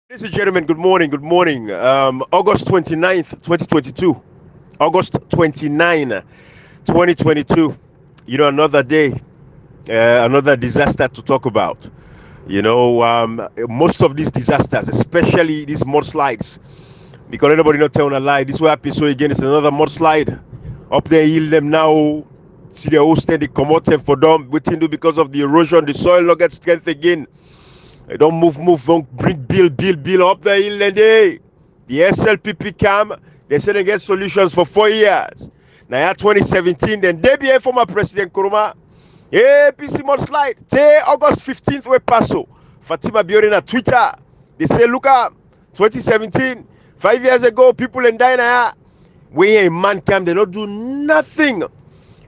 Ladies and gentlemen, good morning. Good morning. August 29th, 2022. August 29, 2022. Another day, another disaster to talk about. Most of these disasters, especially these mudslides, because anybody not telling a lie, this will happen. So again, it's another mudslide. Up there, yield them now. See the whole stand, they come out for them. Waiting do because of the erosion, the soil not get strength again. Don't move, don't bring bill up the hill and day. The SLPP come, they say they get solutions for 4 years. Now 2017, then they be former President Kuruma. Yeah, PC mudslide. Say August 15th we passo. Fatima Biori na Twitter. They say look up 2017, 5 years ago, people in Dina. We a man camp, they don't do nothing.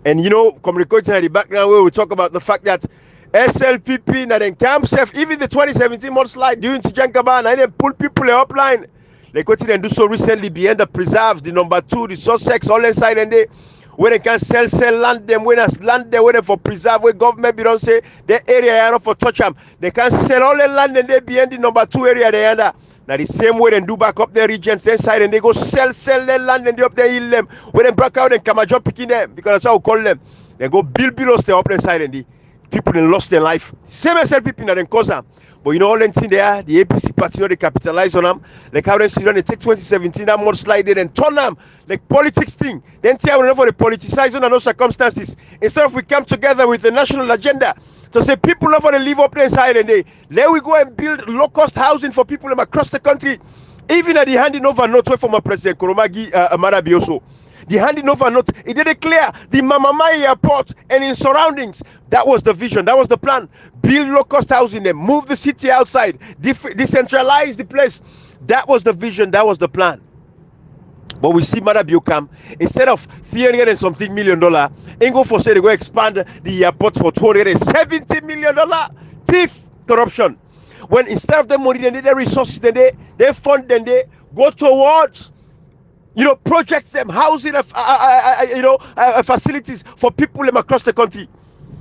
And communicating at the background where we talk about the fact that SLPP na then camp self, even the 2017 mudslide during Tijankaba, na then pull people in upline. Like what they do so recently behind the preserves, the number 2, the Sussex, all inside and they when they can sell land them, when they land there, when they for preserve, where government be don't say the area are not for touch them. They can sell all the land and they behind the number 2 area they under. Now the same way they do back up their regions inside and they go sell their land and they up there heal them. When they break out and come job picking them, because that's how we call them. They go build us they up inside and the people they lost their life. Same as people in the cause them. But all them thing there, the APC party, they capitalize on them. Like how they see they take 2017, that mudslide and turn them like politics thing. Then tell them for the politicizing and no circumstances. Instead of we come together with a national agenda to say people not for to live up there inside and they let we go and build low-cost housing for people across the country. Even at the handing over note where former President Koromagi Amara Bioso. The handing over note, it did declare the Mamamai airport and in surroundings. That was the vision, that was the plan. Build low-cost housing them, move the city outside, decentralize the place. That was the vision, that was the plan. But we see Madabio come, instead of $300 and something $million, and go for say they go expand the airport for $270 million. Thief, corruption. When instead of them money, they need the resources, then they fund, then they go towards projects them, housing, facilities for people across the country.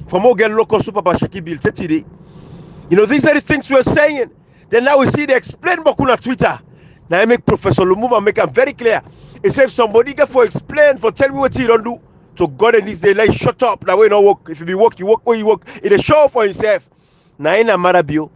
For more get local super bashaki bill today. These are the things we're saying. Then now we see they explain Bakuna Twitter. Now I make Professor Lumumba make it very clear. He said if somebody get for explain, for tell me what you don't do. To God in this day, like shut up. That way no work. If you be work, you work where you work. It is show for himself. Now in a Marabio.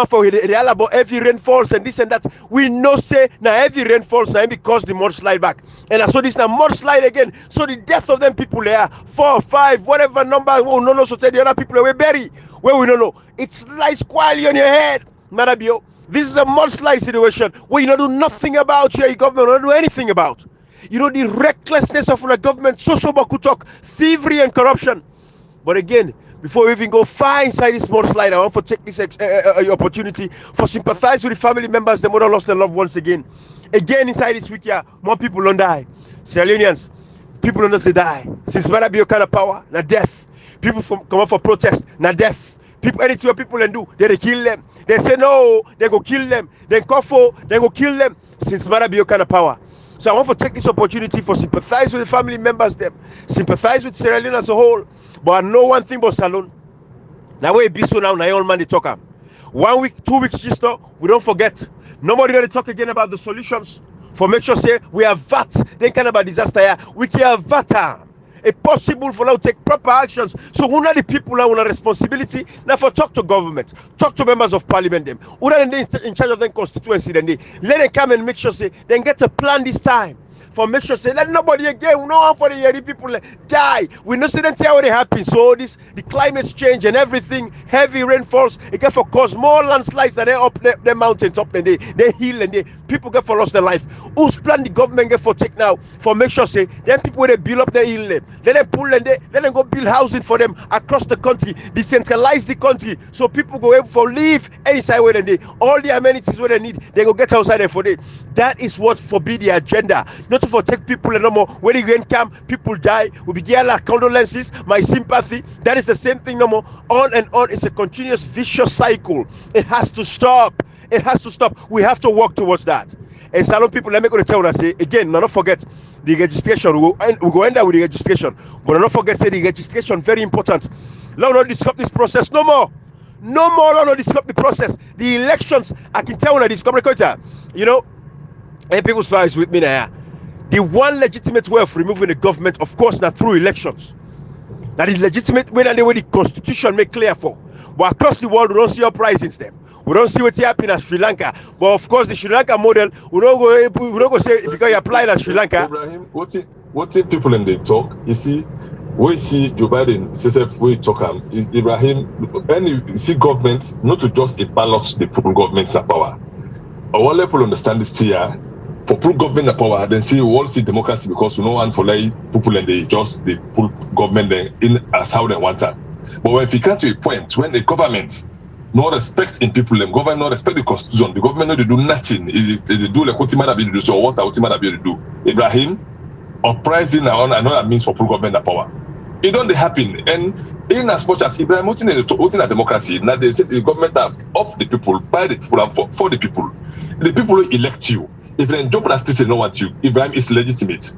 For the all about every rainfalls and this and that. We know say now every rainfalls now because the mudslide back. And I saw this now mudslide again. So the death of them people there, 4, 5, whatever number. Oh no, so tell the other people we bury. Where we don't know. It's lies quietly on your head, Marabio. This is a mudslide situation where you don't do nothing about your government, don't do anything about. The recklessness of the government, so talk, thievery and corruption. But again, before we even go far inside this mudslide, I want to take this opportunity for sympathize with the family members that would have lost their loved ones again. Again, inside this week here, more people don't die. Sierra Leoneans, people don't say die. Since there be a kind of power, na death. People come out for protest, na death. People, anything what people do, they kill them. They say no, they go kill them. They cough, they go kill them. Since there be a kind of power. So I want to take this opportunity for sympathize with the family members, them, sympathize with Sierra Leone as a whole. But I know one thing about Salon. Now we be so now all man they talk. 1 week, 2 weeks just now, we don't forget. Nobody gonna talk again about the solutions. For make sure say we have VAT, then kind about disaster here. We can have VAT. It's possible for now to take proper actions. So who are the people who have a responsibility now for talk to government, talk to members of parliament them. Who are in charge of their constituency then they let them come and make sure say then get a plan this time. For make sure say let nobody again, no one for the year people die. We know say that's how it happens. So the climate change and everything, heavy rainfalls, it can for cause more landslides that they up the mountains up and they heal and people get for lost their life. Whose plan the government get for take now for make sure say then people they build up their heal them, then they pull and then they go build housing for them across the country, decentralize the country so people go able for live inside where they all the amenities where they need, they go get outside there for them. That is what forbid the agenda. Not to for take people no more. When you go in camp, people die. We begin like condolences, my sympathy. That is the same thing no more. On and on. It's a continuous vicious cycle. It has to stop. It has to stop. We have to work towards that. And Salon people, let me go to tell us say again, not forget the registration. We go end up with the registration. But not forget say the registration very important. Let us not disrupt this process no more. No more no disrupt the process. The elections, I can tell when this communicator, you know, and people is with me now. The one legitimate way of removing the government, of course, not through elections. That is legitimate way that the constitution make clear for. But across the world, we don't see uprisings them. We don't see what's happening in Sri Lanka. But of course, the Sri Lanka model, we don't go say because you apply in Sri Lanka. Ibrahim, what people in the talk, you see, we see Joe Biden, CSF, we talk Ibrahim, when you see government, not to just a ballot, the full government power. Our level understand this here. For full government the power, then see we all see democracy because no one for like people and they just the full government then in as how they want it. But when you come to a point when the government no respect in people, the government no respect the constitution, the government no they do nothing. They do like what Timada to do, so what's that what Timada to do? Ibrahim uprising now another means for full government the power. It don't happen, and in as much as Ibrahim what's in a democracy, now they say the government are of the people, by the people, and for the people. The people who elect you. If the job practice don't want you, Ibrahim is legitimate.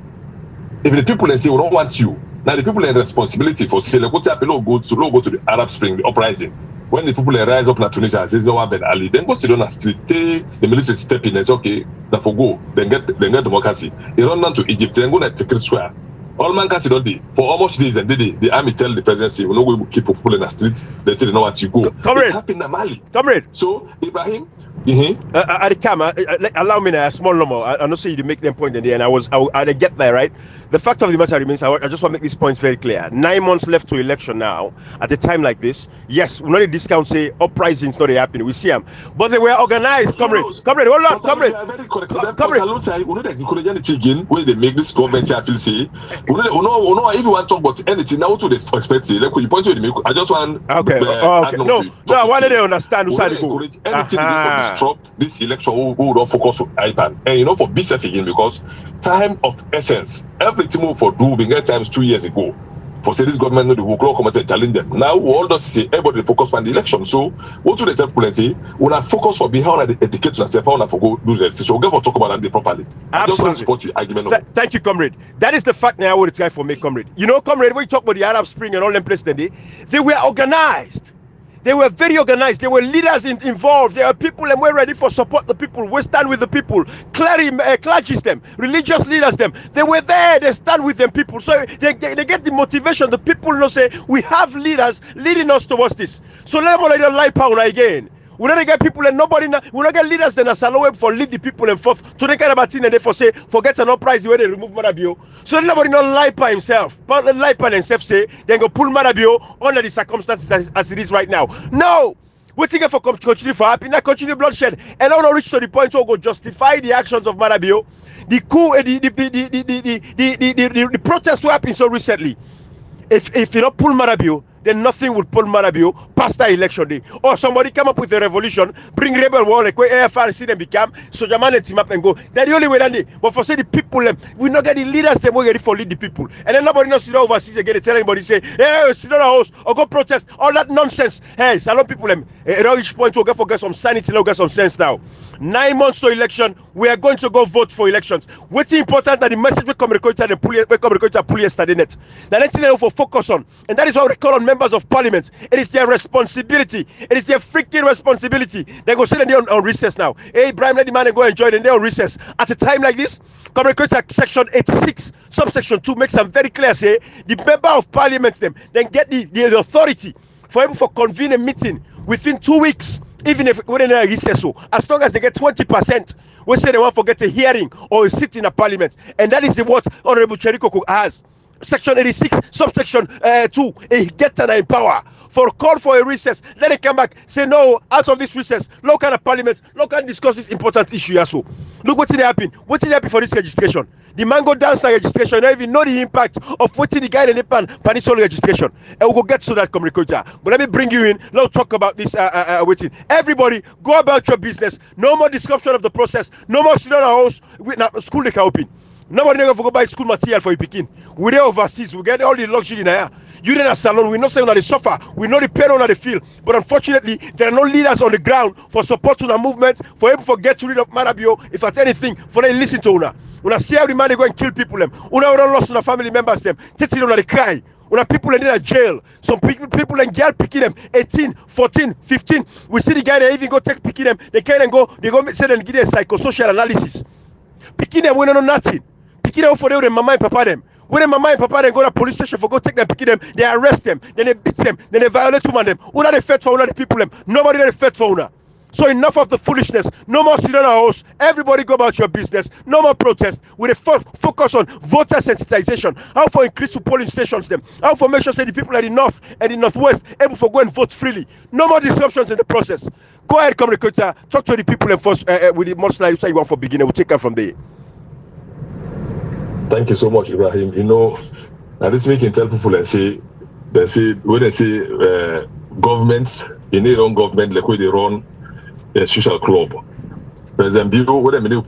If the people say we don't want you, now the people have responsibility for say like what happened, go to the Arab Spring, the uprising. When the people rise up in Tunisia, says no one Ben Ali, then go sit on the street, the military step in and say, okay, now for go, then get democracy. They run down to Egypt, then go to Tikrit Square. All man can sit on day for almost days and the army tell the presidency, we're not going to keep people in the street, they say they know what you go. It happened in Mali. Comrade. So Ibrahim, at the camera, allow me a small number. I know say you to make them point in there, and I get there, right? The fact of the matter remains, I just want to make these points very clear. 9 months left to election now. At a time like this, yes, we're not a discount say uprisings not happening. We see them, but they were organized. Comrade, hold on, comrade. When they make this government, I feel say, if you want to talk about anything now to the perspective, like you point to the I just want. Okay. No, I wanted to understand who side to go. Anything disrupt this election, we will focus on IPAN. And you know, for BSF again, because time of essence, everything we for do, we get times 2 years ago. For say this government, no, the whole come and challenge them. Now, we all just say everybody focus on the election. So, what do they tell people and say? When I focus for being how I educate myself, how I go do this. So, we'll get to talk about that properly. Absolutely. Support your argument. Thank you, comrade. That is the fact now I want to try for me, comrade. You know, comrade, when you talk about the Arab Spring and all them places, they were organized. They were very organized. There were leaders involved. There were people and we're ready for support the people. We stand with the people. Clergies them, religious leaders them. They were there. They stand with them people. So they get the motivation. The people know say we have leaders leading us towards this. So let them already lie power again. We don't get people and nobody. We don't get leaders then as allow for lead the people and forth to the kind of thing and they for say forget an uprising where they remove Marabio. So nobody not lie by himself, but lie by himself say then go pull Marabio under the circumstances as it is right now. No, we think for continue for happy, not continue bloodshed, and I don't reach to the point where go justify the actions of Marabio, the coup, the protest who happened so recently. If you don't pull Marabio, then nothing will pull Marabio past that election day. Or somebody come up with a revolution, bring rebel war, like where AFRC then become, so Jaman and team up and go. That's the only way that day. But for say the people, we not get the leaders, them we ready for lead the people. And then nobody knows sit down overseas again and tell anybody, say, hey, sit down a house or go protest, all that nonsense. Hey, salon people, at each point we'll get some sanity, we'll get some sense now. 9 months to election, we are going to go vote for elections. What's important that the message we communicate and pull yesterday net. The next thing we focus on, and that is what we call on members of parliament. It is their responsibility. It is their freaking responsibility. They go sit and they're on recess now. Hey, Brian, let the man and go enjoy it, and they're on recess. At a time like this, communicate section 86, subsection 2 makes them very clear. Say the member of parliament them then get the authority for able for convene a meeting within 2 weeks. Even if within a recess, so as long as they get 20%, we say they want to get a hearing or a seat in a parliament, and that is what Honorable Cherikoko has. Section 86, subsection 2, he gets an empower for call for a recess. Then they come back, say no, out of this recess, no kind of parliament, no can discuss this important issue here. So look what did happen. What did happen for this registration? The mango dance registration, you don't even know the impact of what the guy in the Panisol registration. And we'll go get to that communicator. But let me bring you in. Let's talk about this waiting. Everybody, go about your business. No more disruption of the process. No more student house. School they can open. Nobody never go buy school material for your picking. We're there overseas. We get all the luxury in here. You in a salon, we know saying that they suffer, we know the pain on the field, but unfortunately there are no leaders on the ground for support to the movement, for able to get rid of Marabio, if at anything, for them listen to una. Una see how the man they go and kill people them. Una lost on family members them. Tete on the cry. When people in jail, some people in jail picking them 18, 14, 15. We see the guy they even go take picking them. They can't go say and give them psychosocial analysis. Picking them we don't know nothing. Picking them for them mama and papa them. When mama and papa then go to police station for go take them, picking them, they arrest them, then they beat them, then they violate woman them. Who are they fed for the people them? Nobody they fed for una. So enough of the foolishness. No more sit on our house. Everybody go about your business. No more protest. With a focus on voter sensitization. How for increase to polling stations them. How for make sure say the people at the north and the northwest able for go and vote freely. No more disruptions in the process. Go ahead, communicator. Talk to the people and first with the Mudslides you want for beginning. We'll take them from there. Thank you so much, Ibrahim. You know, now this week can tell people and say when they say governments in their own government like where they run a social club. President Bill, what I mean,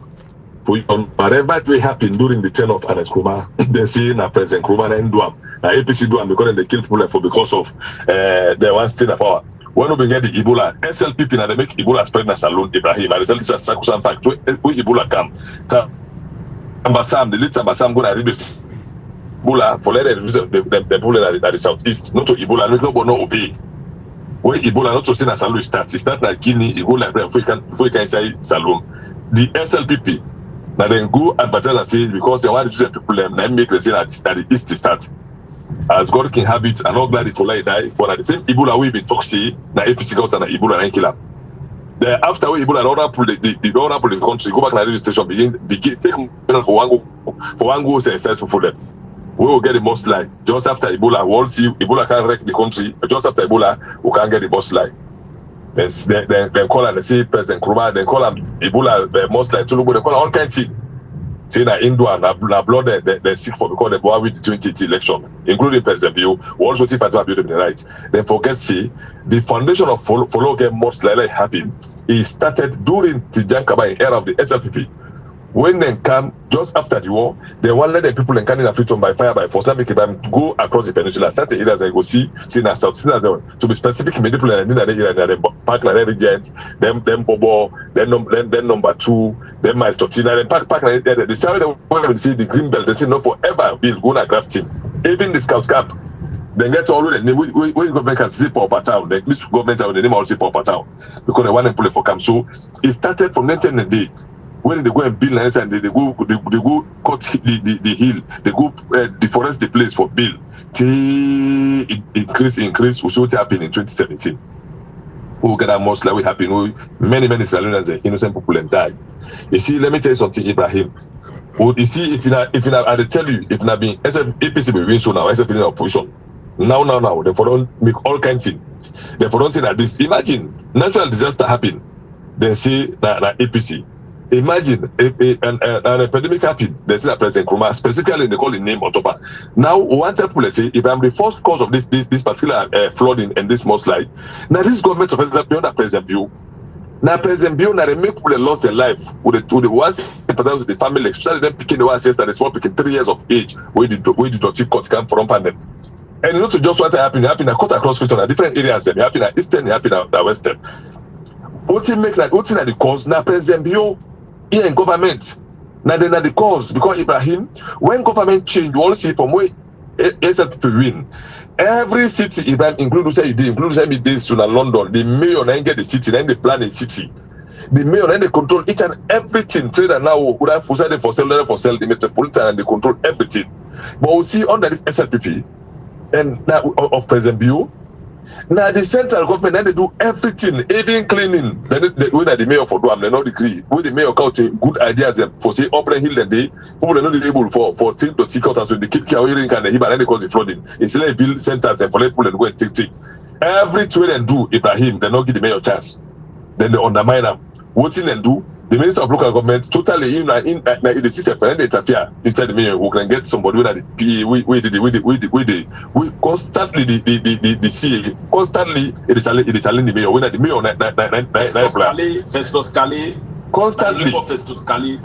whatever it happened during the term of Anas Kuma, they say na President Kuma and Duam, na APC Duam because they kill people for because of the one state of power. When we get the Ebola, SLPP now they make Ebola spread na salon Ibrahim. And the result is a circumstance fact. When Ebola come, the lead Ambassador going to read this Ebola for let the people at the southeast, not to Ebola, no obey. When Ebola not to say na salon start na Guinea, Ebola before you can say salon. The SLPP now then go advertise and say because they want to choose people them, now make the say that the east start. As God can have it, and not glad for like die, but at the same Ebola we be talk say na APC got and Ebola and kill them. Then after we Ebola order pull the country, go back to the radio station, begin take for one go say successful for them. We will get the Mudslide just after Ebola. We'll see Ebola can wreck the country. Just after Ebola, we can get the Mudslide. Then call and say President Nkrumah. Then call them Ebola the Mudslide. To look, they call all kinds of things. Say that India and blood they seek for because they go with the 2020 election, including President Bill. We also see Fatima Bill the right. Then forget say the foundation of follow get Mudslide happened. It started during the Jankaba era of the SLPP. When they come just after the war, they want to let the people in Canada freedom by fire by force. Let me go across the peninsula. Certain areas I go see na south, to be specific, many people in the area, they park like regent, them Bobo, then number 2, then my Totina, then park like that. They say they see the green belt. They say no forever build go na grafting. Even the Scouts camp, they get all the when government can see Pauper Town, the English government the name also Pauper Town because they want to pull it for camp. So it started from 1990. When they go and build lands and they go cut the hill, they go deforest the place for build. It increase, we saw it happen in 2017. We get that most likely happen. Many Salonians and innocent people and die. You see, let me tell you something, Ibrahim. You see, if you I tell you, if not being APC will win so now, SFP in opposition. Now, they don't make all kinds of things. They don't say that this. Imagine natural disaster happen, then say that APC. Imagine an epidemic happened. They say that President Nkrumah, specifically they call the name on top. Now, one time people say, if I'm the first cause of this particular flooding and this Mudslide, now this government of President Bill, now President Bill, now they make people lost their life with the ones with the family, especially them picking the ones that is small picking 3 years of age, where the dirty cuts come from them. And not to just what's happening cut across street on different areas. They happen at Eastern, they happen at Western. What's at the cause? Now President Bill. Here in government, now they are the cause because Ibrahim, when government change, you all see from where SLPP win. Every city, Ibrahim, include this to London, the mayor then get the city, then they plan the city. The mayor then they control each and everything. Trader now could have for sale, the metropolitan, and they control everything. But we see under this SLPP and now of President Bill. Now the central government then they do everything, even cleaning. Then when the mayor for Duam, they not agree. When the mayor count good ideas for say Upper Hill and they people are not able for things to take out as when they keep carrying and then they cause the flooding. It's like build centers and for people and go and take. Every trade and do Ibrahim, they not give the mayor chance. Then they undermine them. What thing and do? The minister of local government totally in the system and they interfere inside the mayor who can get somebody with the PA we constantly the CA constantly it challenge the mayor when the mayor Festus Scali constantly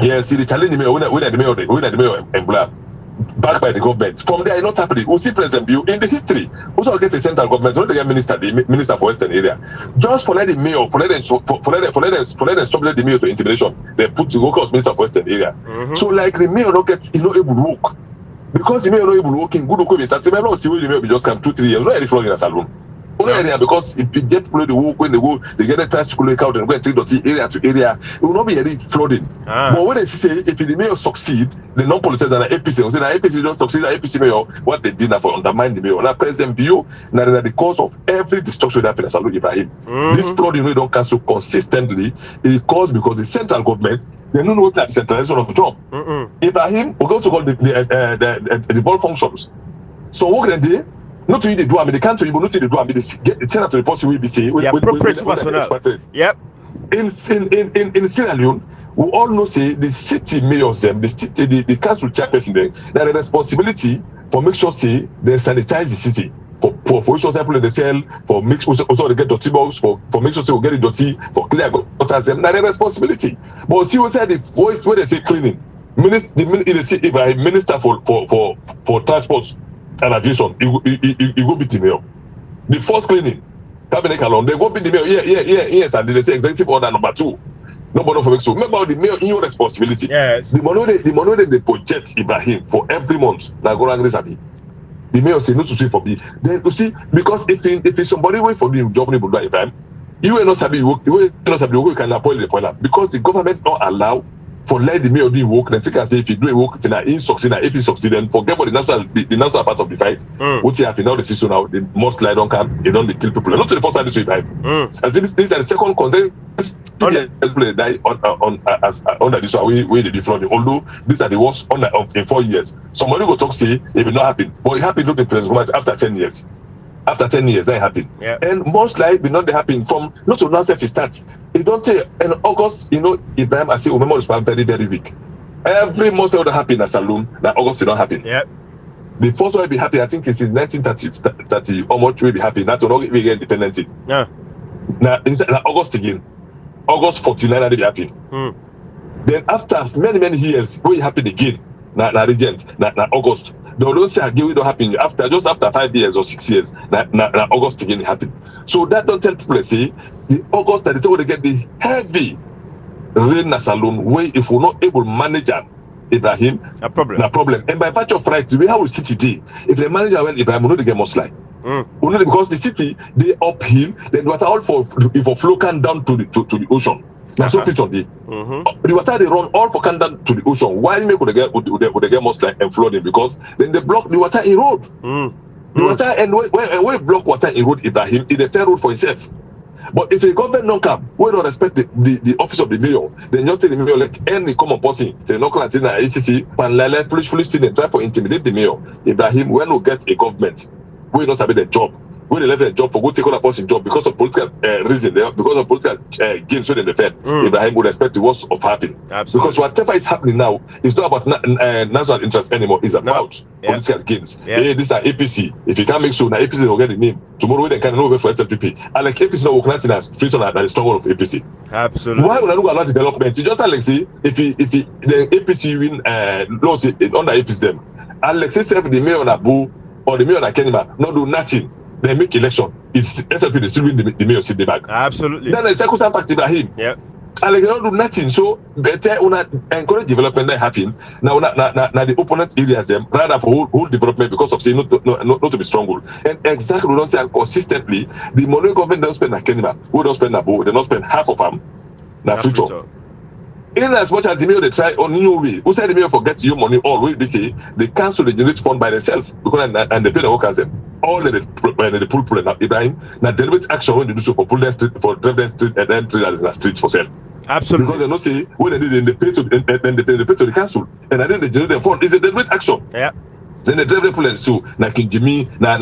yes it challenge the mayor when the mayor and blah backed by the government. From there, it's not happening. We see President Bill in the history. Also, get a central government. Don't get the minister for Western area. Just for letting mayor, for letting stop the mayor to intimidation. They put the local minister for Western area. So like the mayor don't get able to work. Because the mayor not able working good okay start say no see where the mayor be just come 2-3 years. No any flogging as alone. Only area because if you get people they work when they get a tax school account and go and take dirty area to area, it will not be any flooding. But when they say if the mayor succeed, the non-politicians and the APC will say that APC don't succeed, the APC mayor what they did now for undermine the mayor. Now President Bio, now the cause of every destruction that happens Salud Ibrahim. This flooding we don't cancel consistently. It caused because the central government they don't know what that centralization of the job. Ibrahim will go to call the ball functions. So what can they do? Not to eat the do, I mean, they can't even not to the do, I mean, they get the tenant to the policy will be say, appropriate personnel. Yep. In Sierra Leone, we all know say the city mayors them, the city, the council chairperson them, they have a responsibility for make sure say they sanitize the city. For sure people in the cell, for make sure also they get dirty box, for make sure say we get it dirty, for clear gutters them, that's a responsibility. But see what say the voice when they say cleaning, minister for transport and aviation, it will be the mayor. The first cleaning, cabinet alone, they go be the mayor. Yes, and they say executive order number 2. Nobody for make so. Remember the mayor in your responsibility. Yes. The money they project Ibrahim for every month. Now go angry sabi. The mayor say no to sweep for me. Then you see because if somebody wait for the job neighbor Ibrahim, you will not sabi work. You will not sabi work. You can appoint the appointment because the government not allow. For let the mayor do work, then take and say if you do a work, if you succeed, AP succeed, then forget about the national part of the fight. What you have now the system now, the Mudslides don't come, they don't kill people. Not to the first time this way, right? And this is the second concern. People die under this one way they be flooding. Although these are the worst in 4 years. Somebody go talk say it will not happen, but it happened looking president after 10 years. After 10 years, that happened. Yeah. And most likely not happen from not to not if it start. It don't take in August, you know, Ibrahim I say remember it's very, very weak. Every most of that happen at Saloon, that August it don't happen. Yeah. The first one will be happy, I think it's in 1930 almost will be happy. Not to not get independent. Yeah. Now inside August again. August 49 will be happy. Then after many years, will happen again. Now regent, now August. They don't say again, it don't happen after 5 years or 6 years. Now August again happen. So that don't tell people say the August that is when they get the heavy rain na Saloon way if we're not able to manage Ibrahim. A problem. And by virtue of right, the way how we see today, if the manager when Ibrahim will not get Mudslides. Only because the city they uphill, then water all for flow can down to the ocean. Now so fit on the water they run all for can down to the ocean. Why make would they get Mudslides and flooding? Because then they block the water in road. The water and when block water in road Ibrahim, it's a fair road for itself. But if the government don't come, we don't respect the office of the mayor, then just tell the mayor like any common person, they not going to ACC, and foolish thing and try to intimidate the mayor. Ibrahim, when we get a government, we don't have the job. When they left a job for go take on a person job because of political reason, because of political gain, so they defend. Ibrahim would expect the worst of happening. Absolutely. Because whatever is happening now is not about national interest anymore. It's about political gains. Hey, these are APC. If you can't make sure now APC will get the name tomorrow, they can over for SLPP. And like APC now working in as future than the struggle of APC. Absolutely. Why would I look at a lot of development? You just like say if the APC win laws under APC them, and let's say the mayor on Abu or the mayor on Kenima not do nothing. They make election. It's SLP they still win the mayor seat back. Absolutely. Then the circumstance fact Ibrahim. Yeah. And they cannot do nothing. So better encourage development that happen. Now the opponent areas them rather for whole development because of saying not to be stronghold. And exactly we don't say consistently the money government don't spend at Kenima, who don't spend Abu, they don't spend half of them na future. In as much as the mayor they try on new way, who said the mayor forget your money all will be say they cancel the generate fund by themselves because and they pay the workers them. All the pull and Ibrahim now deliberate action when they do so for pull them street for drive them street and then trade as a street for sale. Absolutely. Because they not say when they did they pay to the council and then they generate the fund is a deliberate action. Yeah. Then they drive the pull and so na King Jimmy, na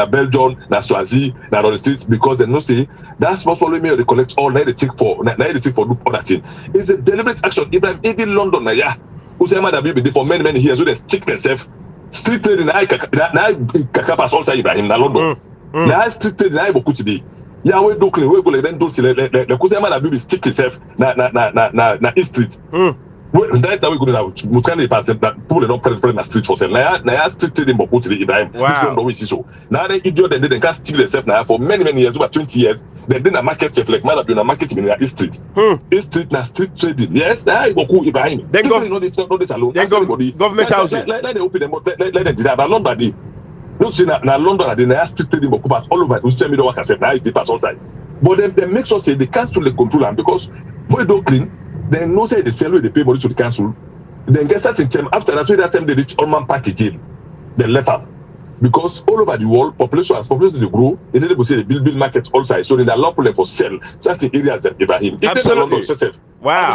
Belgium, na Swazi, na on the streets because they not say that's most probably mayor they collect all now they take for do other thing. It's a deliberate action. Even London na yeah. Who say man that be for many years so they stick themselves. Street trading na kakapas also Ibrahim na London. Na street trading na boku today. Yeah, we do clean, we go like then do till le say man that be stick himself na East Street. That we go now. We can't pass that people are not present in the street for sale. Now street trading but put to the Ibrahim. Wow. Don't so. Now the idiot they can't steal themselves now for many years, over 20 years. Then a market safe like man be on market in the street. East street na street trading. Yes, now go cool Ibrahim. Then go not this alone. Then government housing. Let them open them. Let them do that. But London day. Don't say now London they na street trading but all over. We tell me the work I said now it pass outside. But they make sure say they cancel the control and because boy don't clean. Then no say they sell they pay money to the council. Then get certain time after that time they reach Allman Park again. They left up because all over the world population they grow. They need say they build markets all sides. So they allow people for sell certain areas that Ibrahim. Absolutely. Wow.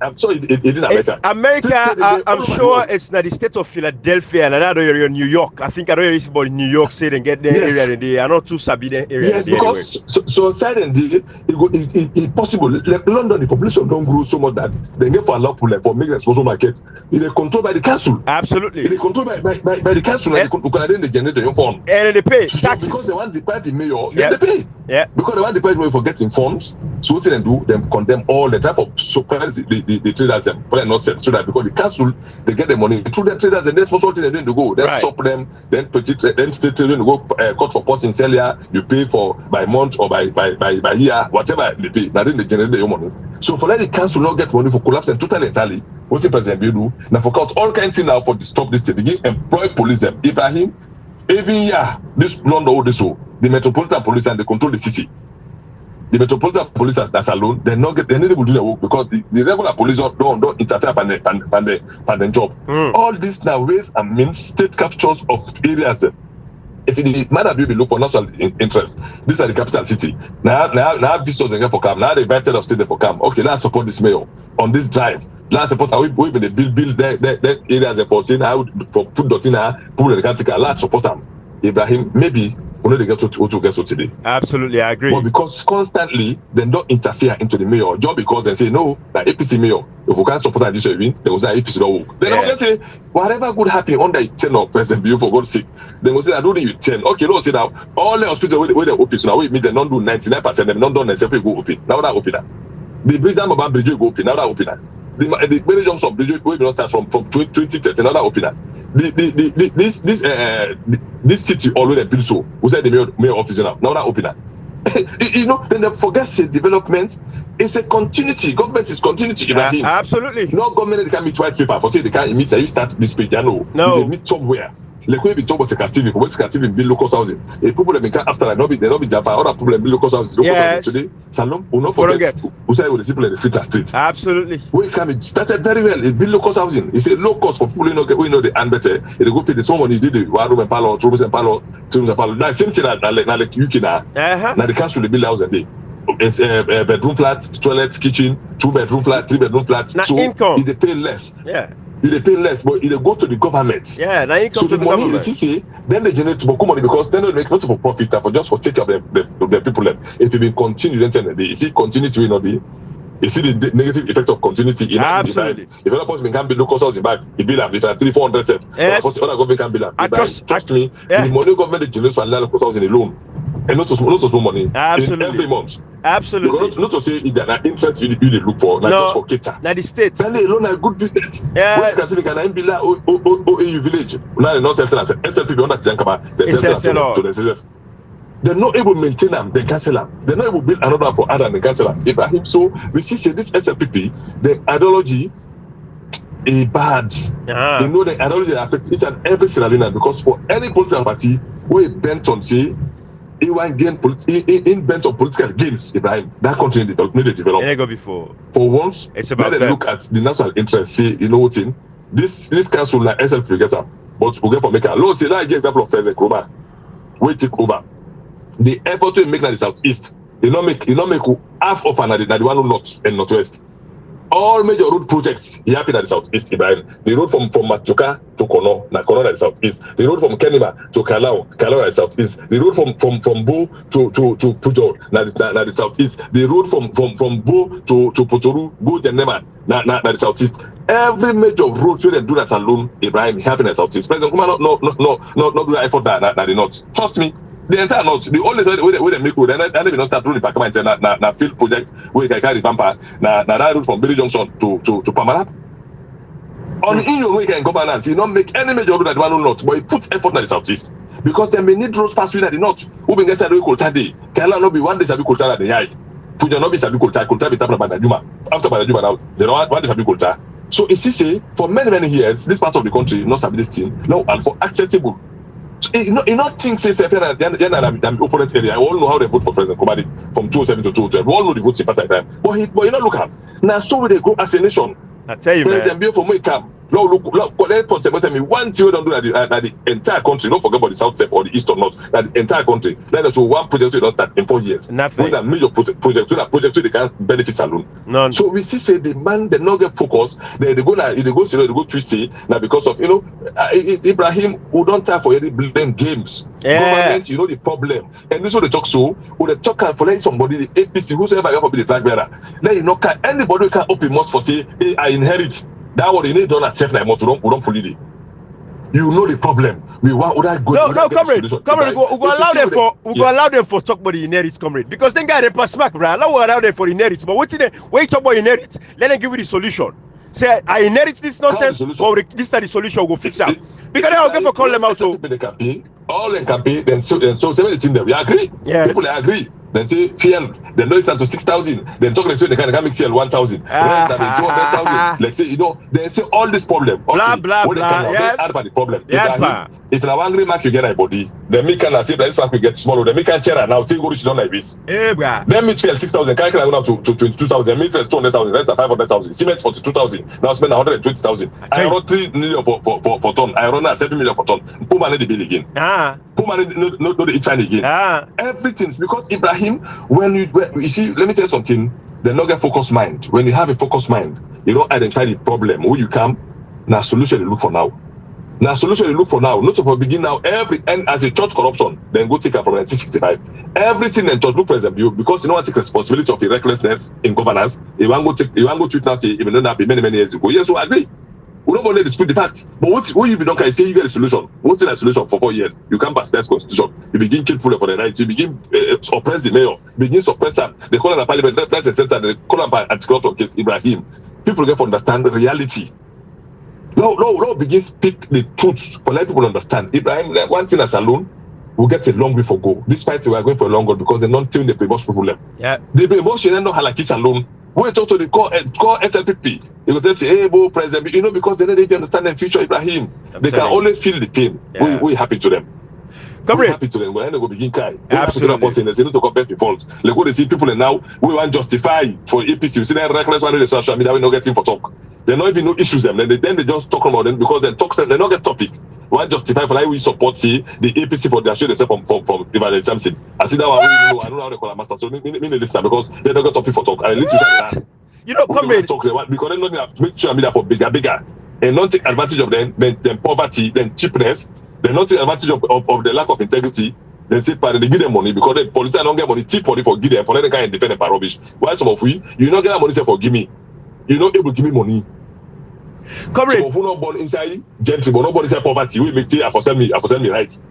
I'm sure it in America. America, I'm sure it's not the state of Philadelphia and another area in New York. I think I don't know about New York State and get the area and they are not too sabi the area. Yes, because anyway. so sudden it possible. Like London, the population don't grow so much that they get for allow people for make exposure market. It is controlled by the council. Absolutely. It is controlled by the council and they generate their own fund. And they pay taxes. Because they want to pay the mayor, they pay. Yeah. Because they want to pay for getting funds. So what they do, them condemn all the time for suppress the traders them for not sell so that because the council they get the money through the traders and that's what they're doing to go. Then stop them, then state trading go court for posting sell here, you pay for by month or by year, whatever they pay. Now then they generate their own money. So for let the council not get money for collapse and totally entirely, what the president will do now for cut all kinds of things now for stop this thing, begin employ police them. Ibrahim, every year this London all this the metropolitan police and they control the city. The metropolitan police that's alone, they need to do their work because the regular police don't interfere on the job. All this now ways and means state captures of areas. If the matter be look for national interest, these are the capital city. Now visitors again for camp. Now they invited us stay for camp. Okay, let's support this mayor on this drive. Let's support how we build that areas for saying how for put dotina people in the country. Let's support them. Ibrahim, maybe we know they get to get so today. Absolutely, I agree. But because constantly they don't interfere into the mayor, just because they say no, that APC mayor, if we can't support this win, there was that APC don't work. Then they say whatever could happen under 10 of President Bill for God's sake. They will say I don't need you 10. Okay, don't say now all the hospitals where they open so now we mean they don't do 99%, they don't do necessarily go open. Now that open that. The bridge down about bridge go open, now that open that. The many jumps of bridge we don't start from 2013, now that open that. This city already built so. We said the mayor office now that open that. Then they forget the development. It's a continuity. Government is continuity. Absolutely. No government they can meet white paper for say they can't meet. You start this page. No. They meet somewhere. Like when we talk about Secretary, when Secretary build local housing, a people that can after that not be Java. Other people build local housing. Today, Salom will not forget. We say with the people in the street. Absolutely. We come. It started very well. It build local housing. It's a low cost for people we know the and better. It go pay the someone you did the one room and parlor, 2 rooms and parlor, 2 rooms and parlor. Now same thing like UK now. Now the council build house a day. It's bedroom flat, toilet, kitchen, 2-bedroom flat, 3-bedroom flat. Now so income. They pay less. Yeah. They pay less, but they go to the government. Yeah, now you come so to the money government. CC, then they generate more money because they don't make not for profit, for just for take care of the people. If you continue, then you see continuity will not be. You see the negative effect of continuity. Absolutely. If other person can build local housing back, he build them. If 300-400 steps, other government can build them. Trust me, the money government generates for local housing alone, and not so small money. Absolutely. Every month. Absolutely. Not to say that interest you look for, like just for cater. Now the state. Then they alone are good business. Yeah. West Catholic and Mbila OAU village. Now they not sell SLP under Tiankaba. They sell to the CSF. They're not able to maintain them, they cancel them. They're not able to build another for other and they cancel them. Ibrahim, so we see this SLPP, the ideology is bad. You know the ideology affects each and every Sierra Leonean because for any political party, we bent on say he want gain bent on political gains, Ibrahim. That country need to develop. Go before. For once, it's about let them look at the national interest. Say, you know what thing? This council like SLP get up, but we get for maker. Lord, say that example of President Kroma. We take over. The effort to make that the southeast, you not make half of an the one north and northwest. All major road projects he happen at the southeast, Ibrahim. The road from Matuka to Kono at the southeast. The road from Kenima to Kalau at the southeast. The road from Bo to Pujol at the southeast. The road from Bo to Potoru, go Janema at the southeast. Every major road where they do that alone, Ibrahim, happen at the southeast. President Kuma not do that effort that the north. Trust me. The entire north, the only side where they make road, and they will not start rolling back na field project where they carry Pampa, na that route from Billy Junction to Pamalap. On in your way can governance, he not make any major road that one will not, but he puts effort in the southeast. Because they may need roads fast at the north. Who been get we could day. Can not be one day sabi kulta at the eye. Puja not be sabi kulta be tapna Badajuma. After Badajuma now, they don't want sabi kulta. So it's say for many years, this part of the country not sabi this thing, no, and for accessible. So, you not think say the opponent area. I all know how they vote for President Komadi from 2007 to 2012. We all know the votes in part time. But you not look at now. So they go as a nation. I tell you, President Bill for me come. Look, collect for me. One thing we don't do at the entire country. Don't forget about the south or the east or north. That the entire country. Let us show one project we don't start in 4 years. Nothing. With a major project they can benefit alone. None. So we see say the man they not get focused. They go now. They go twist now because of Ibrahim who don't time for any blame games. Yeah. Government, the problem. And this is what they talk so. Who they talk for let somebody the APC whosoever you be the flag bearer. Then can anybody who can open mouth for say hey, I inherit. That what they need don't accept like we don't pull it. You know the problem. We want go. No, comrade. We go allow them for talk about the inherit, comrade. Because then guy they pass smack, bro. Allow them for inherit. But when you talk about inherit, let them give you the solution. Say I inherit this nonsense, but this is the solution. We'll fix it. Because I'll get for call them out. All in campaign, then so 17 them. We agree. Yeah. People agree. Then say field, then know it's to 6,000. Then talk like so they can make sale 1,000. Like say then say all this problem. Blah blah blah. Yeah. Add about the problem. Yeah. If you are angry, mark you get a body. Then me can say this one we get smaller. Then me can chair now. Take go reach down like this. Hey, bro. Then meet field 6,000. Can go up to 22,000. Meet 200,000. Rest 500,000. Cement 42,000. Now spend 120,000. I run 3 million for ton. I run 7 million for ton. Put money the bill again. Put money no the each time again. Everything because Ibrahim. When you see, let me tell you something. They not get focused mind. When you have a focused mind, you don't identify the problem. When you come, now solution you look for now. Now solution you look for now. Not to begin now. Every and as a church corruption, then go take it from 1965. Everything in church look present you because you don't want to take responsibility of the recklessness in governance. You want go tweet now say even though that be many years ago. Yes, we agree. We don't want to dispute the fact. But what you be don't say you get a solution. What's the solution for 4 years? You can't pass that constitution. You begin kill people for the right. You begin suppress the mayor. Begin suppress them. They call them a parliament. That's the center. They call them anti-corruption case. Ibrahim. People get to understand the reality. Now begin speak the truth for let people understand. Ibrahim, one thing as alone, we'll get a long way for go. This fight we are going for a long goal because they're not telling the people problem. Yeah. The people should not halakis alone. When talk to the call SLPP, they will say, hey, president, because they don't even understand the future, Ibrahim. They can only feel the pain. Yeah. We're happy to them. We're happy to them. We're going to begin Kai. Absolutely. They don't compare the faults. Like what they see people now, we want to justify for APC. You see that reckless one in the social media, we not getting for talk. They don't even know issues them. Then they just talk about them because they talk they not get topic. We want justify for like we support the APC for their share themselves from Ivan Samson. I see that one. I don't know how they call a master. So me listen because they don't get topic for talk. I listen to that. Comrade. Talk because they don't make sure media for bigger and not take advantage of them poverty, then cheapness. They not take advantage of the lack of integrity. They say they give them money because the politicians don't get money, cheap money for give them for let them kind defend them by rubbish. Why some of you not get that money say for give me. You're not able to give me money. Comrade. So who not born inside gentry, but nobody say poverty. We make it for send me rights.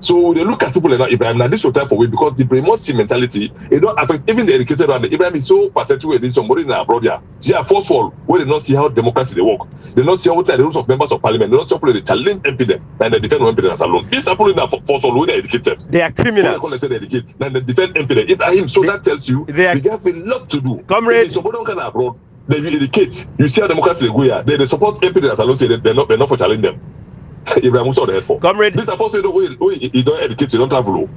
So they look at people like that, Ibrahim. Now this will time for we because the Bremonsi mentality it don't affect even the educated one. Ibrahim is so pathetic with somebody in abroad here. They are forceful where they not see how democracy they work. They not see how the rules of members of parliament. They not see how they challenge MP them and they defend MP them as alone. These are people in forceful when they educated. They are criminals. They say they educate and they defend MP them. Ibrahim. So that tells you we have a lot to do. Comrade. Somebody don't come abroad. They educate. You see how democracy they go here. They support MP them as alone. Say they're not for challenge them. Ibrahim saw the head for. Comrade. This supposed to you don't educate, you don't travel.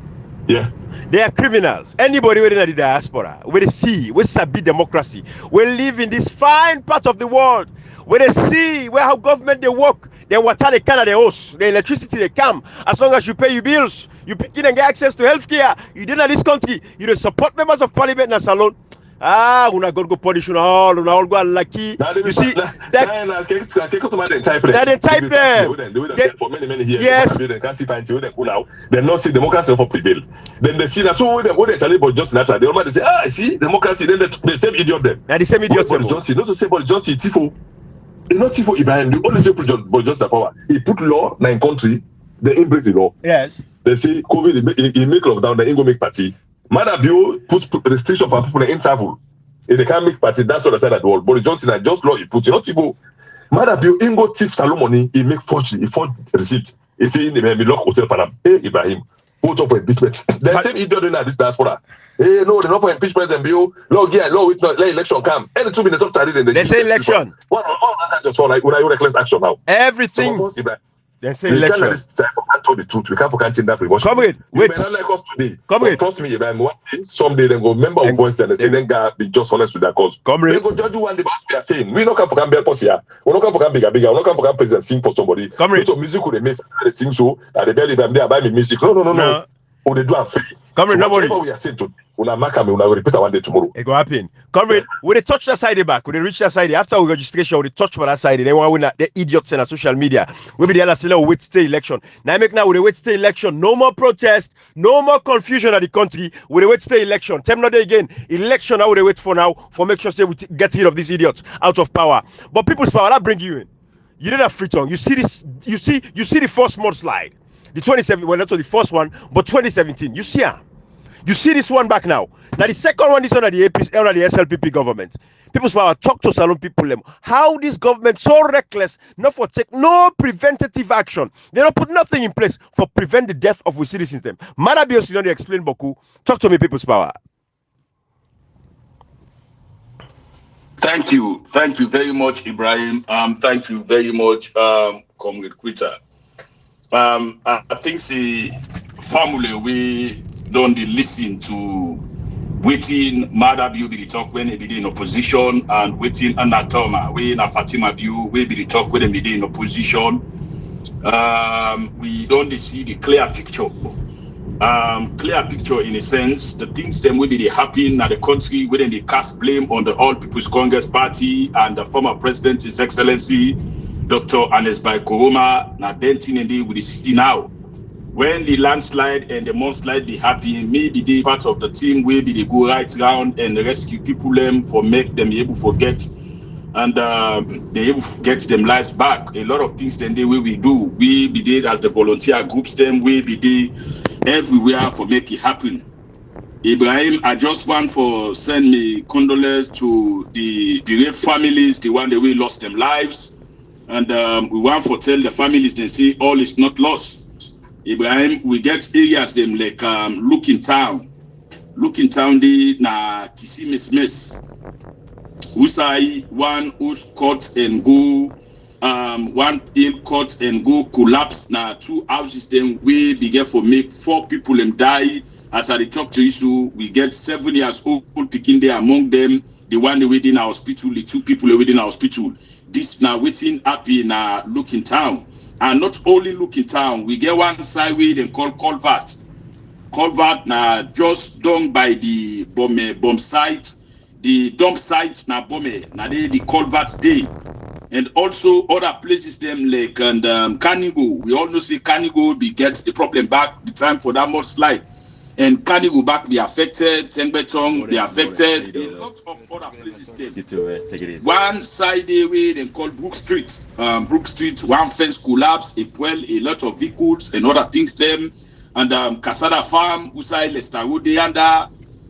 Yeah. They are criminals. Anybody within the diaspora, where they see, where sabi democracy, we live in this fine part of the world, where they see where how government they work, their water they can at the house, the electricity they come. As long as you pay your bills, you begin and get access to healthcare. You did in this country, you don't support members of parliament and salon. Una go punish you all go lucky. You see that they type them for many years. Yes. They can't see they not see democracy for prevail. Then they see that so what they tell you about just natural. They already say, see democracy. Then the same idiot them. And the same idiot them. Not to say but Johnson Tifo. It's not Tifo Ibrahim. The only people but just the power. He put law in country. They break the law. Yes. They say COVID. He make lockdown. They ain't go make party. Madabio puts restriction for people in interval. If they can't make party, that's what I said at all. Boris Johnson had just law he put. You know, people, Madabio Ingo thief salon money, he make forgery, he forge receipt. He say in the lock hotel Panam. Hey Ibrahim, put up for impeachment. The same idiot doing that this diaspora. Hey, no, they're not for impeachment and bill. Law, yeah, law, let election come. Any 2 minutes of time, they say election. What all that just for like when I reckless action now. Everything. So, they say election. We can't tell the truth. We can't change that. Come in. Wait. You may not like us today. Come in. Trust me, Ibrahim. One day, someday, then go member of voice and say, then God be just honest with their cause. Come in. They go judge you one day about what we are saying. We not come for Gambia post here. We not come for Gambia bigger. We not come for Gambia president sing for somebody. Come in. So music could they make they sing so that they barely them there buy me music. No. Or they do am free. Come in, nobody. Whatever we are saying today, una repeat one day tomorrow. It go happen. Comrade, we dey touch that side back. We dey reach that side after we registration. We dey touch for that side. Then one win the idiots in social media. We be the other say wait stay election. Now make now we dey wait stay election. No more protest. No more confusion at the country. We dey wait stay election. Tell me again. Election. Now we dey wait for now for make sure say we get rid of these idiots out of power. But people's power that bring you in. You didn't have free tongue. You see this. You see the first mudslide. The 2017, well, not the first one, but 2017. You see her. You see this one back now. Now the second one is under the APC, under the SLPP government. People's power talk to salon people them. How this government so reckless, not for take no preventative action. They don't put nothing in place for prevent the death of we citizens them. Manabios, you know they explain Boku. Talk to me, people's power. Thank you very much, Ibrahim. Thank you very much, Comrade Quitter. I think the family we don't listen to waiting Mother View be the talk when they be in opposition and waiting Anatoma we in a Fatima View we be the talk when they be in opposition. We don't see the clear picture. Clear picture in a sense, the things them will be happen at the country when they cast blame on the All People's Congress Party and the former president, His Excellency Dr. Anes Bai Koroma. Now then thing and they will see now. When the landslide and the mudslide be happy, maybe they part of the team will be they go right round and rescue people them for make them able to forget and they able to get them lives back. A lot of things then they will we do. We be there as the volunteer groups them we be there everywhere for make it happen. Ibrahim, I just want for send me condolences to the real families, the one that we lost them lives. And we want to tell the families they say all is not lost. Ibrahim, we get areas them like looking town the na Kisimes Usai one who's cut and go one ill cut and go collapse na 2 houses them we begin for make 4 people them die. As I talk to you, we get 7 years old picking there among them, the one within our hospital, the 2 people within our hospital. This now waiting happy na looking town. And not only looking town, we get one side way they call culvert. Culvert na just done by the bomb site. The dump site na bomb na the culvert day. And also other places them like and Canigo. We all know say Canigo be gets the problem back the time for that mudslide. And Canigo back be affected, Tengbetong be affected, a lot of other places there. One side way they call Brook Street. Brook Street, one fence collapse, a lot of vehicles and other things them. And Casada Farm, Usai Lester Wood,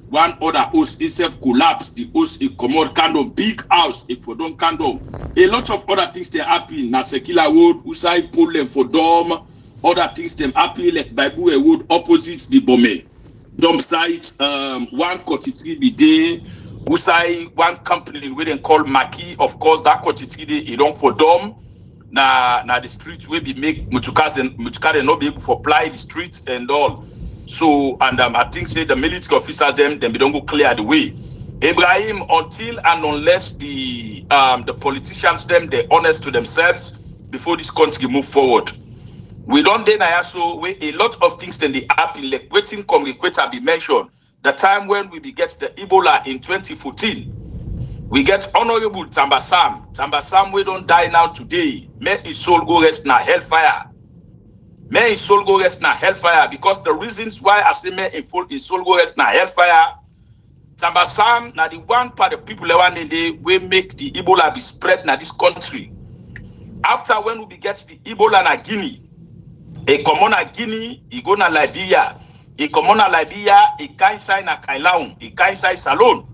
one other house itself collapsed. The house a commode candle, big house, if for don't candle. A lot of other things they happen. Nasekila Wood, Usai pull them for Dom, other things them happen like Bible Wood opposite the Bome. Dump site, one 43 be there. Usai, one company we then call Maki. Of course, that 43 day it don't for Dom. Na the streets will be make Mutukas not be able to apply the streets and all. So and I think say the military officers them they don't go clear the way. Ibrahim, until and unless the politicians them they honest to themselves before this country move forward. We don't deny so a lot of things then they happen like waiting communicator be mentioned. The time when we get the Ebola in 2014, we get Honorable Tambasam. Tambasam we don't die now today. May his soul go rest na hellfire. May his soul go rest na hellfire because the reasons why I say may his soul go rest na hellfire. Tambasam na the one part of people one day we make the Ebola be spread na this country. After when we get the Ebola na Guinea. A common na Guinea, he go na Liberia. A common na Liberia, a kaisai na Kailaun, a kaisai Salon.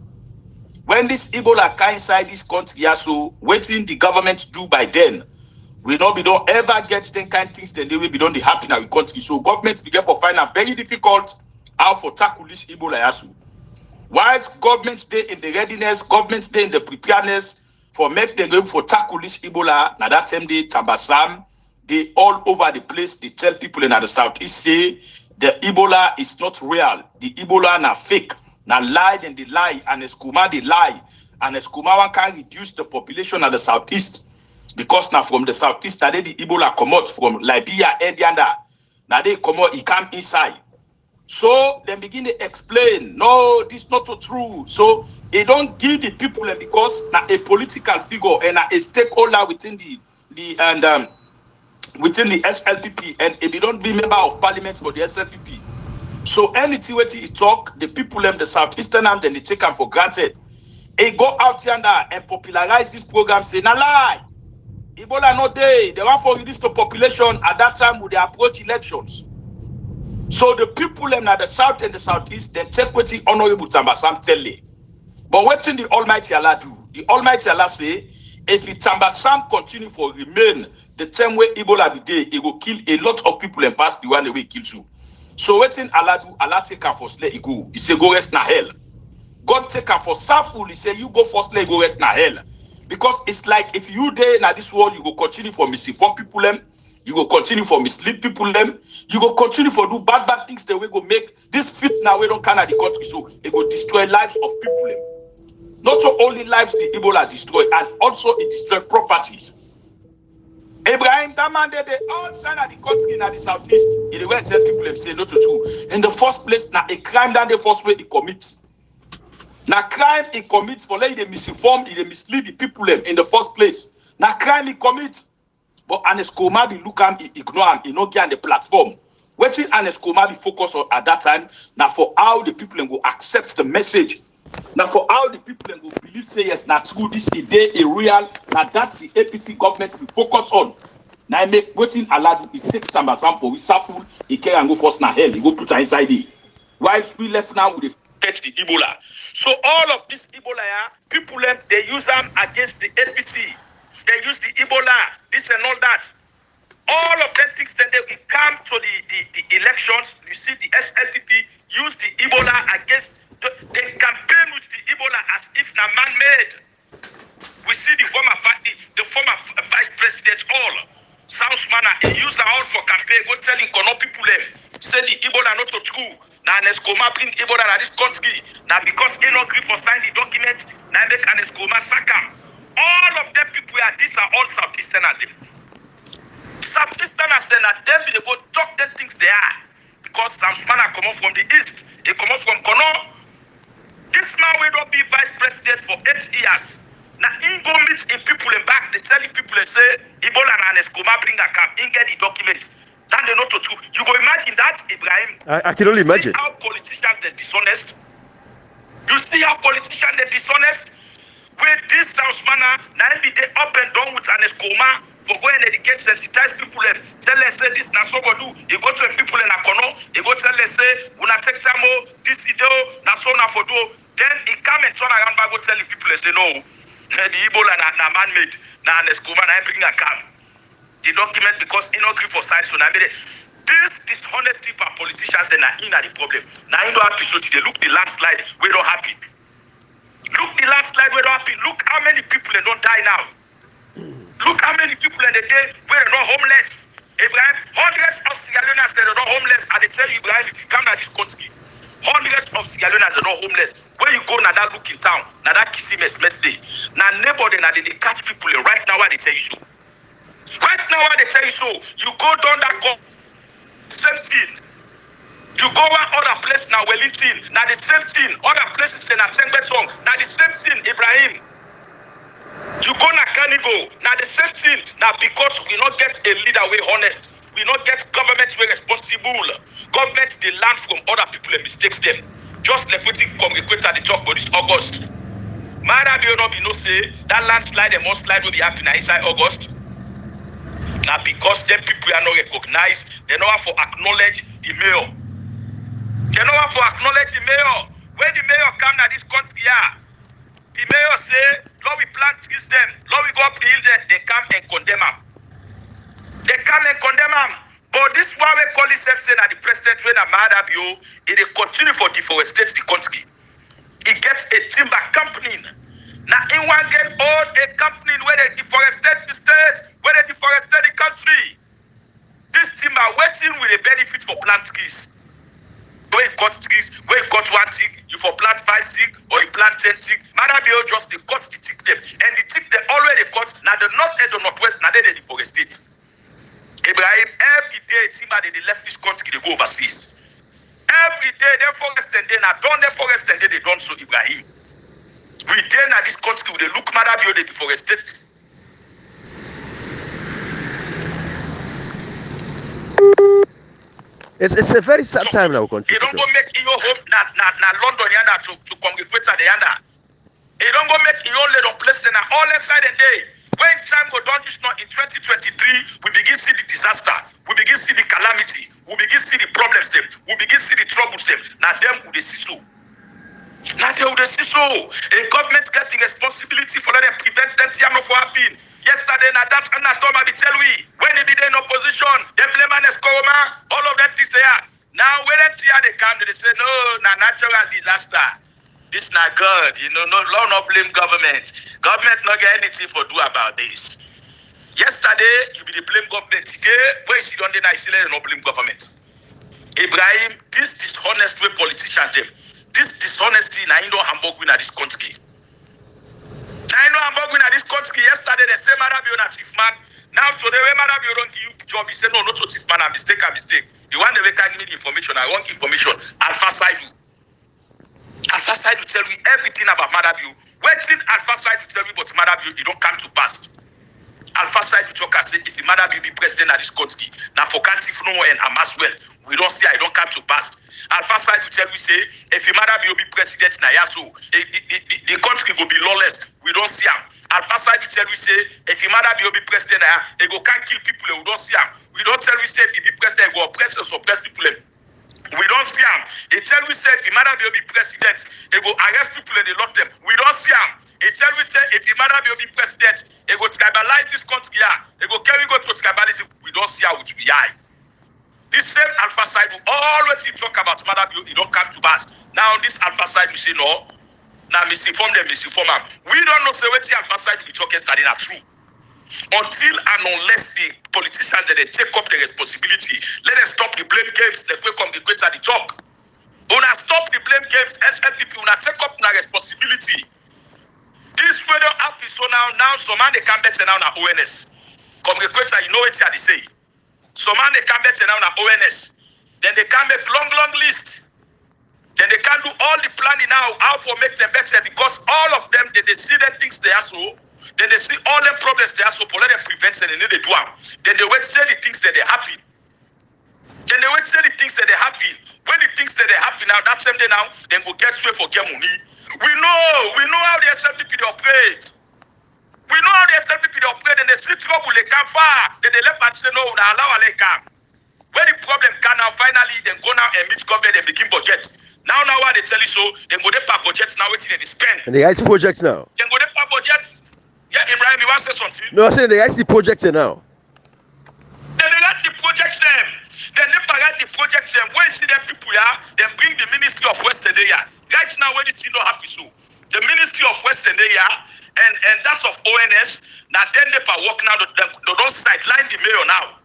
When this Ebola come inside this country, so waiting the government do by then, we don't ever get the kind of things that they will be done the happen in our country. So governments begin for find it very difficult how for tackle this Ebola yasu. Whilst governments stay in the readiness, governments stay in the preparedness for make the game for tackle this Ebola. Now that time they Tambasam, they all over the place. They tell people in the southeast say the Ebola is not real. The Ebola na fake. Now lie and they lie, and Eskuma they lie, and Eskuma one can reduce the population at the southeast because now from the southeast that the Ebola come out from Liberia and Yanda. Now they come out, it come inside. So they begin to explain, no, this is not so true. So they don't give the people because now a political figure and a stakeholder within within the SLPP, and if they don't be member of parliament for the SLPP. So anything what he talk, the people the southeastern then they take them for granted. They go out here and popularize this program, say, na lie. Ebola not there. They want for reduce the population at that time when they approach elections. So the people in the south and the southeast, they take what the Honorable Tambasam tell them. But what in the Almighty Allah do? The Almighty Allah say, if the Tambasam continue for remain the time where Ebola be there, it will kill a lot of people and pass the one way it kills you. So what in Allah do? Allah take her for let it go. He say go rest na hell. God take her for sarful. He say you go first let go rest na hell. Because it's like if you there in this world, you go continue for misinform people them. You go continue for mislead people them. You go continue for do bad things that we go make this fit now we don't can at the country. So it go destroy lives of people them. Not only lives the Ebola destroy, and also it destroy properties. Abraham demanded the outside of the country in the southeast. He went tell people them say not to do. In the first place, now a crime that the first way he commits. Now crime he commits for letting they misinform, they mislead the people them in the first place. Now crime he commits. But Aneskoma be look him, he ignore him, he not get on the platform. What did Aneskoma be focused on at that time? Now for how the people will accept the message. Now for how the people will believe say yes, now true, this is a real, now that's the APC government will focus on. Now I make waiting allowed he take some example, we suffer, he can and go first now hell, he go put her inside it. Whilst we left now with the catch the Ebola. So all of this Ebola, people they use them against the APC. They use the Ebola, this and all that. All of them things that they come to the elections, you see the SLPP use the Ebola against, they campaign with the Ebola as if na man-made. We see the former vice president all. Sounds manner, he use all for campaign, go telling Kono people say the Ebola not so true. Now Aneskoma bring Ebola to this country. Now because he not agree for sign the document, now make Aneskoma sack him. All of them people are these are all Southeasterners. Southeasterners then are them they go talk them things they are. Because some man come up from the east, they come up from Kono. This man will not be vice president for 8 years. Now he go meet in people in back, they telling people they say Ebola and Aneskoma bring a camp, he get the documents. Then they not to true. You go imagine that, Ibrahim. I can only imagine. See how politicians they dishonest. You see how politicians they dishonest. With this South manner, now be they up and down with Aneskoma for going and educate, sensitize people. Tell us say this na so go do. You go to people in Akono, you go tell us say una take time this video na so na for do. Then he come and turn around back go telling people say no, the Ebola na man-made, na Aneskoma na bring a cam. The document because he not agree for science so now this dishonesty for politicians then are in the problem. Now you don't happy so they look the landslide we don't happy. Look the last slide where they happen. Look how many people they don't die now. Look how many people in the day where they're not homeless. Abraham, hundreds of Sierra Leoneans that are not homeless. And they tell you, Abraham, if you come to this country, hundreds of Sierra Leoneans are not homeless. Where you go now that look in town, now that kissy mess day. Now neighbor now they catch people right now where they tell you so. Right now where they tell you so, you go down that same thing. You go one other place now, Wellington, now the same thing. Other places in Atengbetong, now the same thing, Ibrahim. You go na Canigo, now the same thing. Now because we not get a leader way honest, we not get government way responsible. Government they learn from other people and mistakes them. Just like putting Congress at the talk about this August. Mara be not be no say that landslide and mudslide will be happening inside August. Now because them people are not recognized, they don't have to acknowledge the mayor. They don't have to acknowledge the mayor. When the mayor come to this country, The mayor say, Lord, we plant trees them. Lord, we go up the hill them. They come and condemn them. They come and condemn them. But this one we call himself saying that the president when a mad up you, it continue for deforestate the country. He gets a timber company. Now in one get own a company where they deforestate the state, where they deforestate the country. This timber waiting with a benefit for plant trees. Where you cut trees, where you cut one tick, you for plant 5 tick or you plant 10 tick. Madabio just they cut the tick them. And the tick they already cut, now the north and the northwest, now they deforestate. Ibrahim, every day timber they left this country, they go overseas. Every day they forest and they not done the forest and they don't so Ibrahim. We then at this country they look Madabio they deforestate. It's a very sad time now, country. You don't go make your home na London yanda to congregate at the yanda. You don't go make your little place then all inside and day. When time go down this now in 2023, we begin see the disaster, we begin see the calamity, we begin see the problems them, we begin see the troubles them. Now them who they see so. Now they who they see so. A government getting responsibility for them prevent them to for happening. Yesterday, na that's and I told me tell we when they be in opposition, they blame an Escoma, all of that things there. Now when they come, they say no, na natural disaster. This not good, no, law not blame government. Government not get anything for do about this. Yesterday, you be the blame government. Today, where you sit on the night, you not blame government. Ibrahim, this dishonest way politicians them. This dishonesty na indo Hamburg win at this country. I know I'm working at this country. Yesterday, they say, Marabio na chief man. Now, today, when Marabio don't give you job, he say, no, not to chief man, a mistake. The one they can give me the information, I want information. Alpha side will tell me everything about Marabio. Waiting Alpha side will tell me about Marabio, it don't come to pass. Alpha side will talk and say, if Marabio be president at this country, now for country no and Hamas well, we don't see I don't come to pass. Alpha side will tell me say, if Marabio be president now, yeah, so the country will be lawless. We don't see him. Alpha side will tell me say, if Marabio be president now, they go can't kill people. We don't see him. We don't tell me say if he be president, he go oppress or suppress people. We don't see him. He tell me say if Marabio be president, he go arrest people and they lock them. We don't see him. He tell me say if Marabio be president, he go tribalize this country. He go carry go to tribalism. We don't see how it be high. This same Alpha side will always talk about Marabio, it don't come to pass. Now this Alpha side will say no. Now misinform them, misinform them. We don't know say what the Alpha side will be talking starting are true. Until and unless the politicians that they take up the responsibility, let them stop the blame games, they will come the greater the talk. Una stop the blame games, SLPP, una take up the responsibility. This way don't happen so now some man they come better now na ONS. Come the greater, you know what they say. Some man they come better now na ONS. Then they can make long list. Then they can do all the planning now how for make them better because all of them they see the things they are so. Then they see all the problems they are so for let them prevent and they do them. Then they wait till the things that they happen. Then they wait till the things that they happen. When the things that they happen now, that same day now, then go get way for get money. We know how the SLPP they operate. We know how the SLPP they operate and they see trouble, they come far. Then they left and say no, now allow they come. When the problem can now finally then go now and meet government and begin budget. Now what they tell you so, then go there per budget now waiting they spend. And the IT projects now. Then go there per budget. Yeah, Ibrahim, you want to say something? No, I said the IT projects now. Then they got the projects them. Then they got the projects them. When you see them people here, then bring the Ministry of Western Area. Right now, when this thing not happy so, the Ministry of Western Area and that's of ONS. Now then they per work now. They don't sideline the mayor now.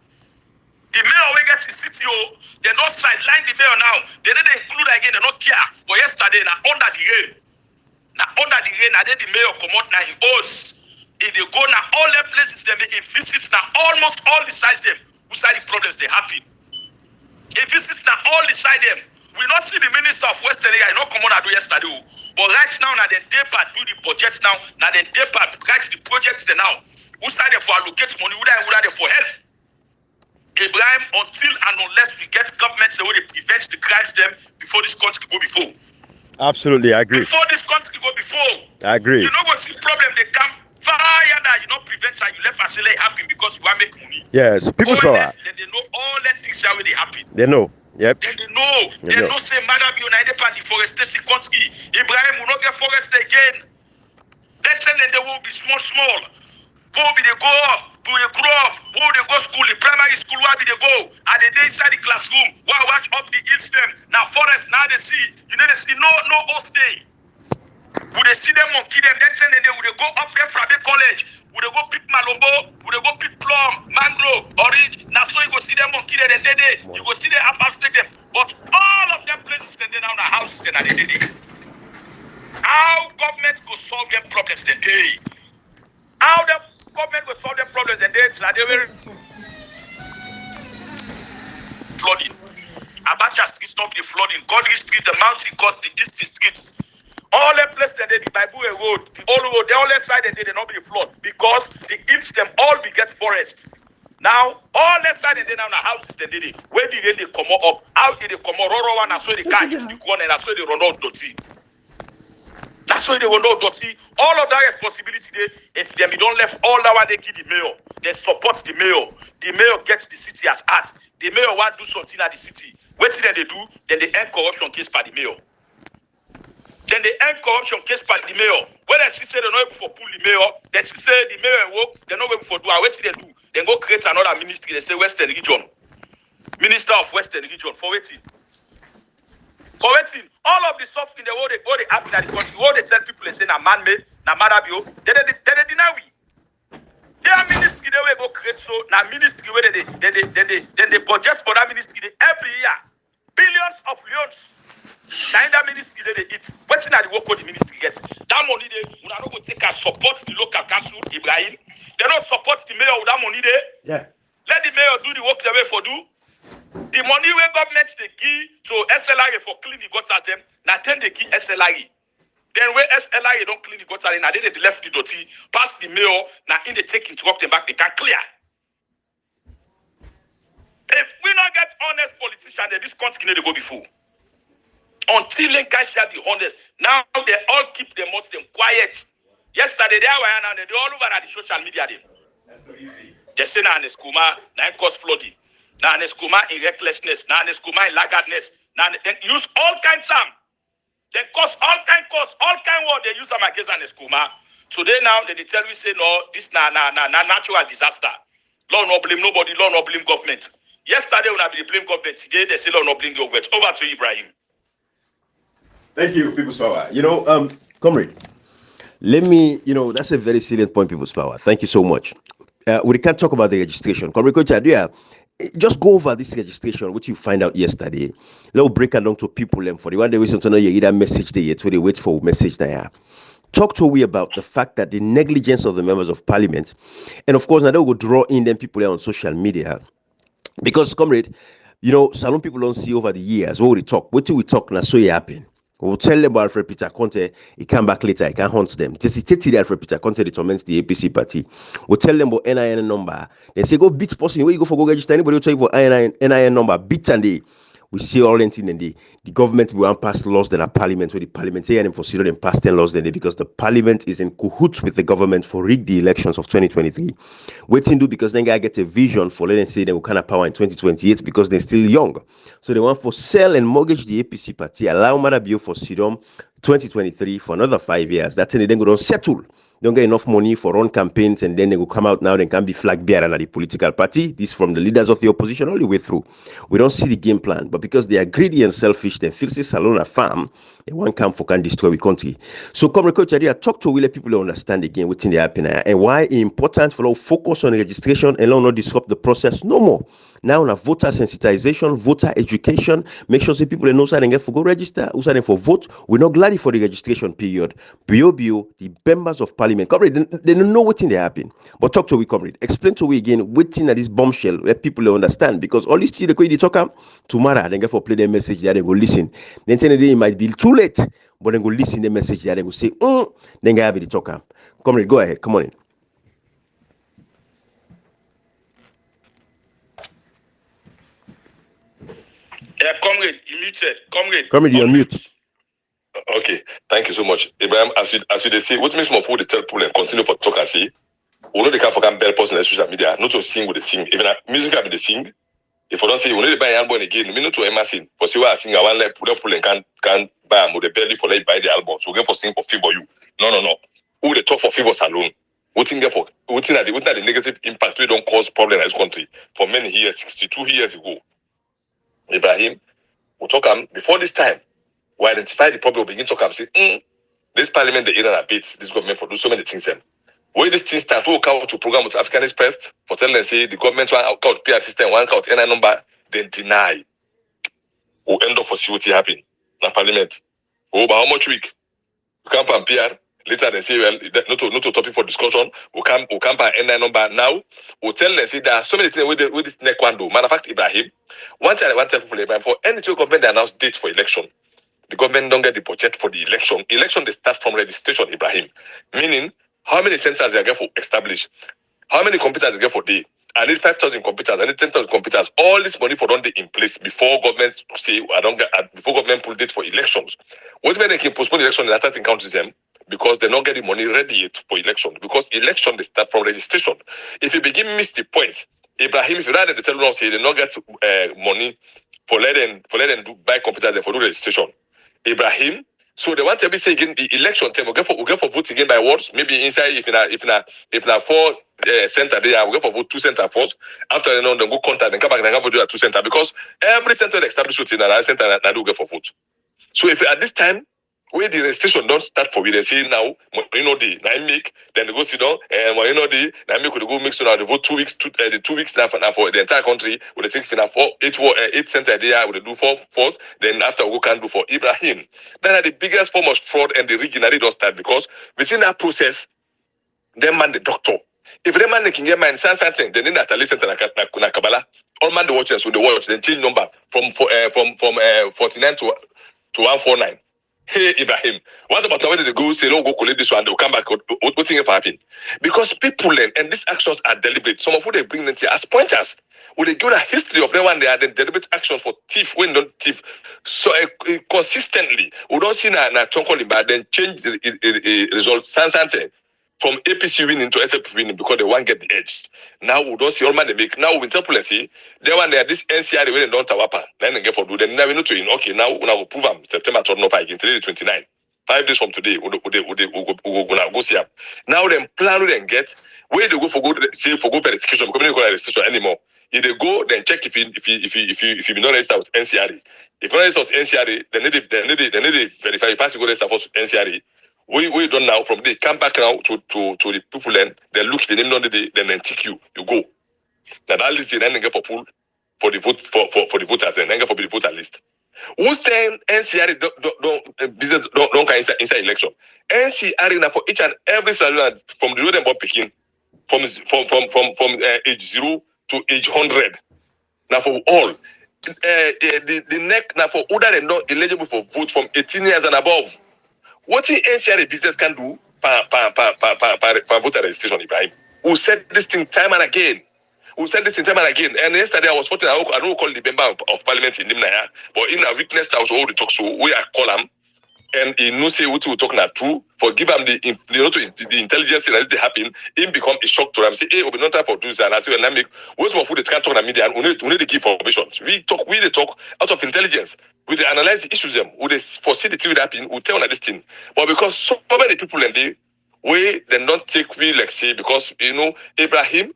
The mayor will get the CTO. They don't sideline the mayor now. They didn't include again. They don't care. But yesterday, now under the rain, now then the mayor come out now in Oz. If they go now all the places them they visit now almost all the sides them. Who side the problems they happen? He visits now all the side them. We not see the Minister of Western Area. Not come on I do yesterday. But right now they depart do the budget now. Now they depart write the projects now. Who side they for allocate money? Who they for help? Ibrahim, until and unless we get governments the way they prevent the crimes them before this country go before. Absolutely, I agree. Before this country go before. I agree. You know what's the problem? They come fire that you not prevent and you let facility happen because you want to make money. Yes, people's power. Then they know all that things how they happen. They know. Yep. Then they know. They know say Madabio na part deforestation country. Ibrahim will not get forest again. That thing they will be small. Who be they go up, who they grow up, who they go school, the primary school, where be they go? Are they inside the classroom? Why watch up the hills them? Now forest, now they see. You know they see no host day. Would they see them monkey them? That thing they would they go up there from the college? Would they go pick malombo? Would they go pick plum, mango, orange? Now so you go see them monkey them and they you go see them up them. But all of them places then they now the houses then and they. How government go solve them problems today? How the government will solve them problems and dates that they will flooding. Abacha street stop the flooding. Godly street, the mountain cut, the east streets. All the places that they the Bible road, the old road, the other side they not be flood because the east them all beget forest. Now all the side they now the houses they did it. Where did they come up? How did they come up? Roro and so they can't use the corner and so they run out dirty. That's why they will know dirty. All of that responsibility they if them don't left all that one they give the mayor. They support the mayor. The mayor gets the city at heart. The mayor want to do something at the city. What did they do? Then they end corruption case by the mayor. Then they end corruption case by the mayor. When they see say they're not able for pull the mayor, they see say the mayor work, they're not able for do. What did they do? Then go create another ministry. They say Western Region. Minister of Western Region for waiting. For waiting. All of the stuff in the world they happen at the country. What they tell people they say na man-made, na madabio. They deny we. Their ministry they will go create so na ministry where they budget for that ministry every year. Billions of leons. Now in that ministry they eat. What's in the work of the ministry get? That money they will not go take and support the local council, Ibrahim. They don't support the mayor with that money there. Yeah. Let the mayor do the work the way for do. The money where government they give to SLRA for clean the gutters them, now then they give SLRA. Then where SLRA don't clean the gutters, now they left the dirty, pass the mayor, now in they take interrupt them back, they can clear. If we not get honest politicians, then this country they go before. Until they can share the honest. Now they all keep their mouths them quiet. Yesterday they were now they all over at the social media them. That's so easy. They say now in Skuma, now cause flooding. Now in Skuma in recklessness. Now in Skuma in laggardness. Now they use all kinds of they cause all kind word they use them against an Skuma. Today now they tell we say no, this na natural disaster. Law no blame nobody, law no blame government. Yesterday when I be blame government, today they say law no blame government. Over to Ibrahim. Thank you, People's Power. Comrade, let me, that's a very salient point, People's Power. Thank you so much. We can't talk about the registration. Comrade Coach Adia, just go over this registration, which you find out yesterday. Let's break it down to people and for the one they wish to know you get a message there yet, they wait for a message there. Talk to we about the fact that the negligence of the members of parliament, and of course, now they will draw in them people there on social media. Because, comrade, Salon people don't see over the years what we talk. What do we talk now? So it happen. We'll tell them about Alfred Peter Conte. He come back later. He can hunt them. Titi Alfred Peter Conte they torment the APC party. We'll tell them about NIN number. They say go beat person. Where you go for go register? Anybody will tell you for NIN number. Beat and we see all anything and the government will pass laws that are parliament where the parliamentarian for zero and pass 10 laws then because the parliament is in cahoots with the government for rig the elections of 2023. Waiting do because then guy get a vision for letting say they will kind of power in 2028 because they're still young. So they want for sell and mortgage the APC party, allow Marabio for Sidom 2023 for another 5 years. That's when they then go don't settle. Don't get enough money for run campaigns and then they will come out now and can be flag bearer at the political party. This from the leaders of the opposition all the way through. We don't see the game plan, but because they are greedy and selfish, they feel this alone a farm, they want come for can destroy the country. So come Coach Adia, talk to let people understand again what's in the happening and why it's important for all focus on registration and not disrupt the process no more. Now on voter sensitization, voter education, make sure people know how they get for go register, who's for vote. We're not glad for the registration period. BOBO, the members of parliament, comrade, they don't know what's in there happen. But talk to we, comrade. Explain to we again waiting at this bombshell let people understand because all this the way they talk tomorrow, they get for play their message there, they go listen. Then it might be too late, but then go listen the message there, they go say, then they have the talker. Comrade, go ahead, come on in. Yeah, comrade, you muted. Comrade, you're mute. Okay, thank you so much. Ibrahim, as you they say, what makes more food they tell people and continue for talk and say, we know they can't forget bell person on social media, not to sing with the sing. Even music have they sing. If I don't say, we know they buy an album again, we know to Emma sing. For see why I sing, I want to pull and can buy them with the belly for let buy the album. So we get for sing for favor you. No. who they talk for favors alone. Waiting there for waiting at the negative impact we don't cause problem in this country for many years, 62 years ago. Ibrahim, we talk before this time, we identify the problem, we begin to talk and say, this parliament the Iran beats this government for do so many things. Where this thing start, we come to program with Africanist press for telling them say the government one out PR system, one out NI number, then deny. We end up for see what happen in parliament. Oh, but how much week? We come from PR. Later they say, well, not a topic for discussion. We come by NI number now. We tell them say there are so many things with this neck one do. Matter of fact, Ibrahim, one time people Ibrahim for any government they announce dates for election. The government don't get the budget for the election. Election they start from registration, Ibrahim. Meaning how many centers they get for establish, how many computers they get for day. I need 5,000 computers. I need 10,000 computers. All this money for don't they in place before government say I don't get before government pull date for elections. What when they can postpone election and start counting them because they don't get the money ready yet for election. Because election they start from registration. If you begin miss the point, Ibrahim, if you rather the tell say they don't get money for let them do buy computers and for do registration. Ibrahim, so they want to be saying again the election time we get for vote again by words. Maybe inside if na 4 center there, we go for vote 2 center first. After then go contact and come back and go do at 2 center because every center established in another center that do get for vote. So if at this time where the registration don't start for we they say now I make then they go sit down and I make we go make so now they vote 2 weeks the 2 weeks now for the entire country we they take for 8 center there we they do 4 fourth then after we can do for Ibrahim. That are the biggest form of fraud and the originally don't start because within that process them man the doctor. If them man they can get man something then in that center na Kabbalah all man the watchers with the watch then change number from 49 to 149. Hey Ibrahim, what about now when they go say, no, go collect this one, they'll come back, what thing ever happen? Because people learn, and these actions are deliberate. Some of who they bring them here as pointers. When they give a history of them one, they are then deliberate actions for thief, when don't thief. So consistently, we don't see na chonko but then change the result. From APC winning to SFP winning because they won't get the edge. Now we don't see all man they make. Now we tell policy, they want there this NCR when they don't tawapa. Then they get for do. Then now we know to in okay now we will prove them September 25 today the 29. 5 days from today we go see them. Now them plan then get where they go for go verification because they don't call it registration anymore. If they go then check if you be not registered with NCR. If not registered with NCR, then they verify you pass to go register for NCR. We don't now from there come back now to the people then look the name on the day then tick you go. Now that list then they get for pool for the vote for the voters and then get for the voter list. Who's saying NCR business don't come inside election? NCR now for each and every salary from the road and picking from age 0 to age 100. Now for all the neck now for other than not eligible for vote from 18 years and above. What the NCR business can do for voter registration, Ibrahim? Who said this thing time and again? And yesterday I was voting. I don't call the member of parliament in Nimnaya, but in a witness I was all the talk show where I call him and he knows say what we talking are true. For give him the intelligence that it happen, it become a shock to them. Say, hey, we not time for do that. And I say, when I make what's more food that can't talk on media and we need to give information. We talk out of intelligence. We analyze the issues them. We foresee the thing that happen. We tell on this thing. But because so many people in the way they don't take we like say because Ibrahim.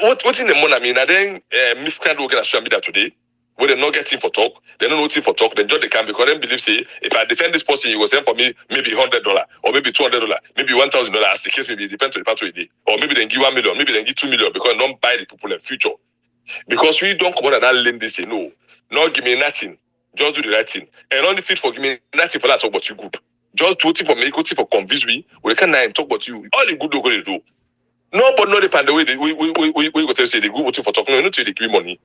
What in the morning? I mean, I then miscreant we're gonna show me that today. Where they not getting for talk, they don't know for talk. Then just they can because they believe say if I defend this person, you will send for me maybe $100 or maybe $200, maybe $1,000 as the case maybe. It depends on the part of the day. Or maybe they give $1 million, maybe they give $2 million because they don't buy the people in the future. Because we don't come out of that lane. They say no, not give me nothing. Just do the right thing. And only fit for give me nothing for that talk about you good. Just do it for me, go for convince we can talk about you. All the good they're going to do. No, but not depend the way we go to say the good for talking. No, not to the give money.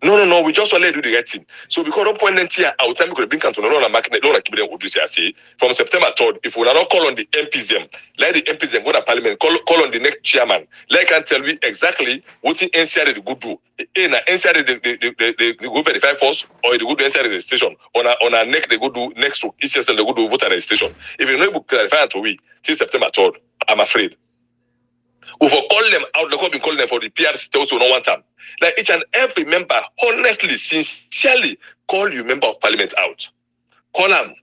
No. We just want to do the right thing. So because don't point them here, our time we could bring to no market, no keep them would say from September 3rd. If we are not call on the MPs them, let the MPs them go to Parliament, call on the next chairman. Like can tell we exactly what the NCR they go do. NCR they go verify first, or they go to NCR registration. On our neck they go do next to ECSL they go do voter registration. If you know able to clarify until we till September 3rd, I'm afraid. We will call them out, they been calling them for the PR still so no one time. Like each and every member, honestly, sincerely, call your member of parliament out. Call them.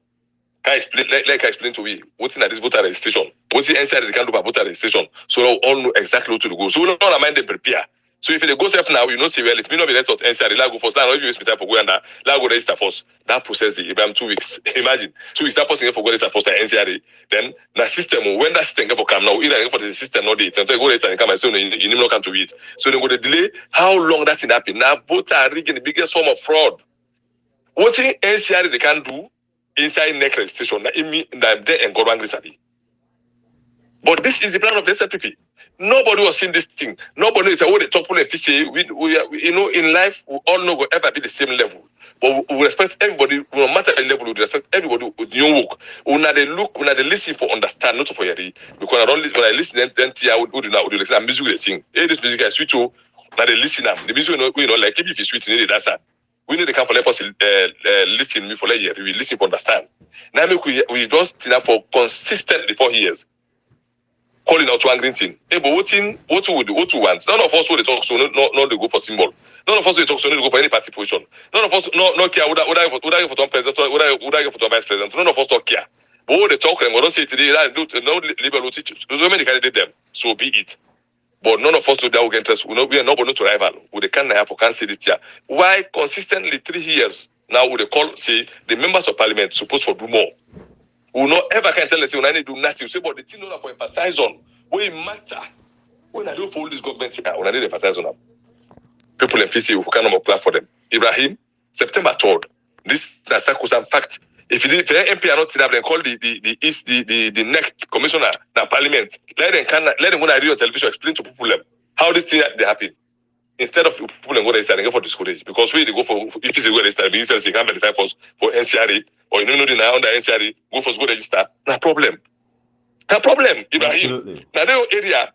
Can I explain? Like I explained to you, what's in this voter registration? What's the NCR they can do about voter registration? So we all know exactly what to go. So we don't mind them prepare. So if they go self now, you know, say, well, if me not be rest of NCR, they go first. Now, if you use me time for going there, now go register first. That process, the Abraham 2 weeks. Imagine. So we start posting for going register first at NCR. Then the system, when that system get for come now, either for the system or the it. Sometimes go register and come and say, no, you need not come to it. So they go to delay. How long that's in happen? Now, voter rigging the biggest form of fraud. What thing NCR they can do inside neck registration, that mean that they and God angry. But this is the plan of the SLPP. Nobody was seeing this thing. Nobody is what they talk about. We you know, in life, we all know will ever be the same level. But we respect everybody, no matter the level, we respect everybody with new work. When they look, when they listen for understand, not for hear. Because when I listen, then I would do now, would listen. And music they sing. Hey, this music I switch to. Now they listen. The music we know like if you switch, you need that's that. We need to come for let us listen me for like year. We listen for understand. Now we don't stand for consistently for years. Calling out to angry thing. Hey, but what you want? None of us will talk so no they go for symbol. None of us will talk so no they go for any party position. None of us no care would I go for president would I go for vice president. None of us don't care. But what they talk them, we don't say today that no liberal teach. There's so many candidates them. So be it. But none of us do that against us. We are nobody to rival. We can't have for cancer this year. Why consistently 3 years now would they call say the members of parliament supposed to do more? We not ever can tell us when I need to do nothing. Say, but the thing not for emphasize on what it matter. When I don't follow this government here, when I need to emphasize on them. People in PC who cannot apply for them. Ibrahim, September 3rd. This is a circumstance fact. If the MP are not then call the next commissioner in parliament. Let them go on television explain to people how this thing they happen. Instead of people go register and go for discourage. Because we they go for if it's a go register, the minister say can verify for NCRA or you know the now under NCRA, go for go register. No problem. No problem, Ibrahim. Now the area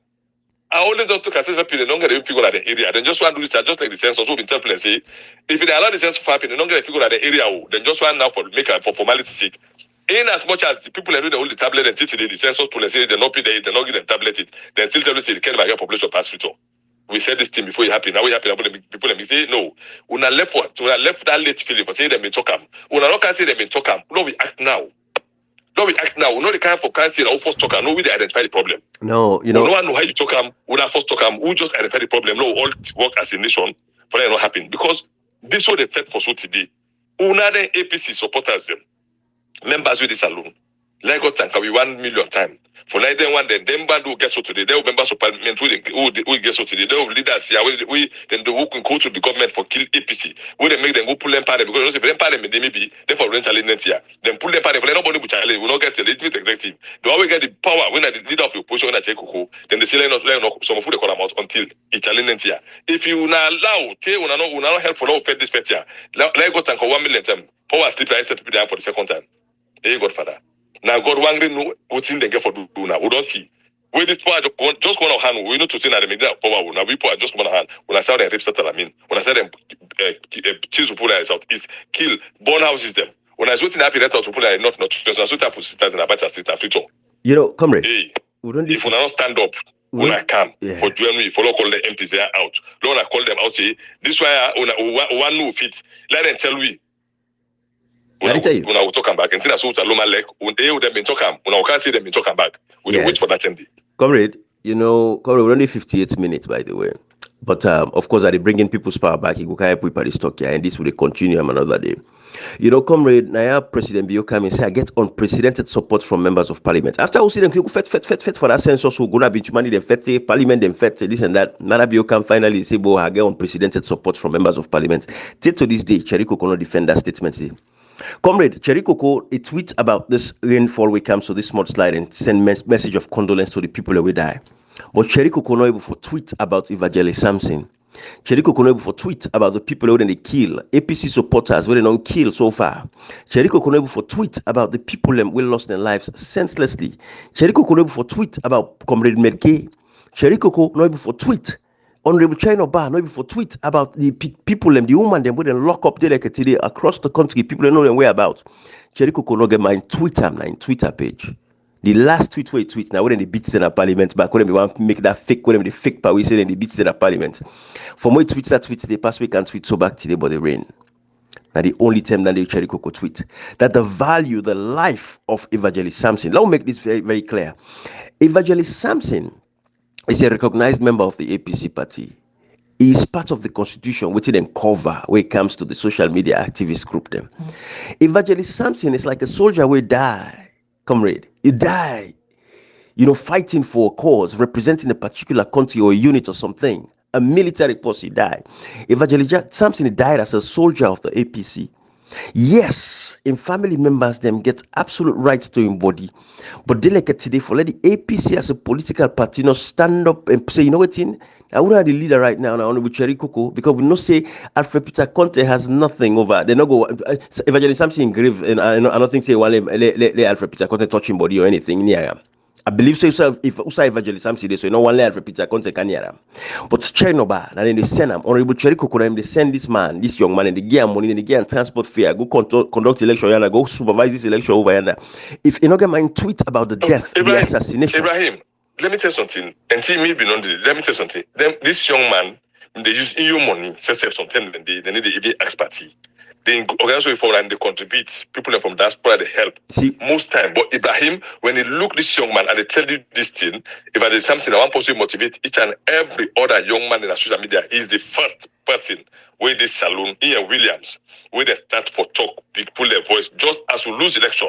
I always don't talk assessment period, they don't get a figure at the area. Then just want to do this, just like the census, so we tell people say, if they allow the census to happen, they don't get a figure at the area, then just want now for make for formality sake. In as much as the people who hold the tablet and teach the census people say they're not pay they're not give them tablet it, then still tell you say they can't get population pass future. We said this thing before it happened. Now we happen. People let me say no. When I left that late feeling for saying them in talk am. When I not can say them in talk am. No, we act now. No, we act now. We know the kind of cancer that first talk am. No, we identify the problem. No, you know. No one know how you talk am. When I first talk am, we just identify the problem. No, all work as a nation for that not happen because this what they fed for so today. Una the APC supporters them members with this alone. Like God thank we 1 million times. For like them one then them band will get so today. They will members of parliament who get so today. They will leaders here. We then they will go to the government for kill APC. We they make them go pull them party because if them party they may be they for rent challenge here. Then pull them party for nobody will challenge. We not get the legitimate executive. They always get the power when the leader of the opposition that check Koko. Then they say let not some of who they call them out until it challenge here. If you not allow, we not help for no fed this pet here. Like God thank 1 million time. Power sleep I set people down for the second time. Hey Godfather. Now God wangling know what in they get for do now. We don't see. Where this power just one hand, we know to say that the media power now we power just one hand. When I saw them rape settle, I mean, when I saw them choose to pull out is kill, burn houses them. When I was waiting happy that to pull out not because I was waiting for sisters in Abacha state future. You know, comrade. Hey, if we not stand up when I come for join me, follow call the MPs they are out. Lord I call them out say this why one no fit. Let them tell we. When I will talk back and see that so Loma leg, when they would have been talking, when I can't see them been talking back, we wait for that end. Comrade, you know, comrade, we're only 58 minutes, by the way. But of course, I they bringing people's power back. You can't put this talk here, and this will continue another day. You know, comrade, now President Bio come and say I get unprecedented support from members of parliament. After we see them fet for that census, who gonna be money them fet parliament them fet this and that. Nara Bio can finally say, "Bo, I get unprecedented support from members of parliament." Till to this day, Cheriko cannot defend that statement. Comrade Cherikoko, a tweet about this rainfall we come, so this mudslide and send message of condolence to the people that will die. But Cherikoko not able for tweet about Evangelist Samson. Cherikoko not able for tweet about the people who they kill, APC supporters where they don't kill so far. Cherikoko not able for tweet about the people who lost their lives senselessly. Cherikoko not able for tweet about Comrade Medke. Cherikoko not able for tweet. Honorable China Bar, not before tweet about the people, the woman, them with lock up there like today across the country. People know them whereabouts. Cheriko Kono get my Twitter page. The last tweet where he tweets now when they beats in a parliament back when they want to make that fake when they fake power we say they beats in a parliament. For more tweets that tweets they pass week and tweet so back today but the rain. Now the only time that they Cherry Coco tweet that the value, the life of Evangelist Samson. Let me make this very, very clear. Evangelist Samson is a recognized member of the APC party. He is part of the constitution, which then cover when it comes to the social media activist group them. Evangelist Samson is like a soldier will die, comrade. He die, fighting for a cause, representing a particular country or a unit or something. A military post, he died. Evangelist Samson died as a soldier of the APC. Yes, in family members, them get absolute rights to embody. But they like it today for let the APC as a political party not stand up and say, you know what, I wouldn't have the leader right now, only with Cherry Coco, because we know say Alfred Peter Conte has nothing over. They not go Evangelist Samson grave, and I don't think say well let Alfred Peter Conte touching body or anything near. I believe so if Usa Evangelist Samson, so no one let Alfred Peter Conte can hear him. But Chernobyl, and then they send him, Honorable Cherry Coco, they send this young man, and they give him money, and they give him transport fare, go conduct election, and go supervise this election over yonder. If you not get my tweet about the death, the assassination. Ibrahim, let me tell you something. And see me beyond it. Let me tell you something. This young man, they use EU money, set something, they need the EV expertise. They organize way forward and they contribute. People from diaspora, they help. See, most time. But Ibrahim, when they look this young man and they tell you this thing, if there's something I want to motivate each and every other young man in the social media, is the first person where this saloon, Ian Williams, where they start for talk, people their voice, just as we lose election.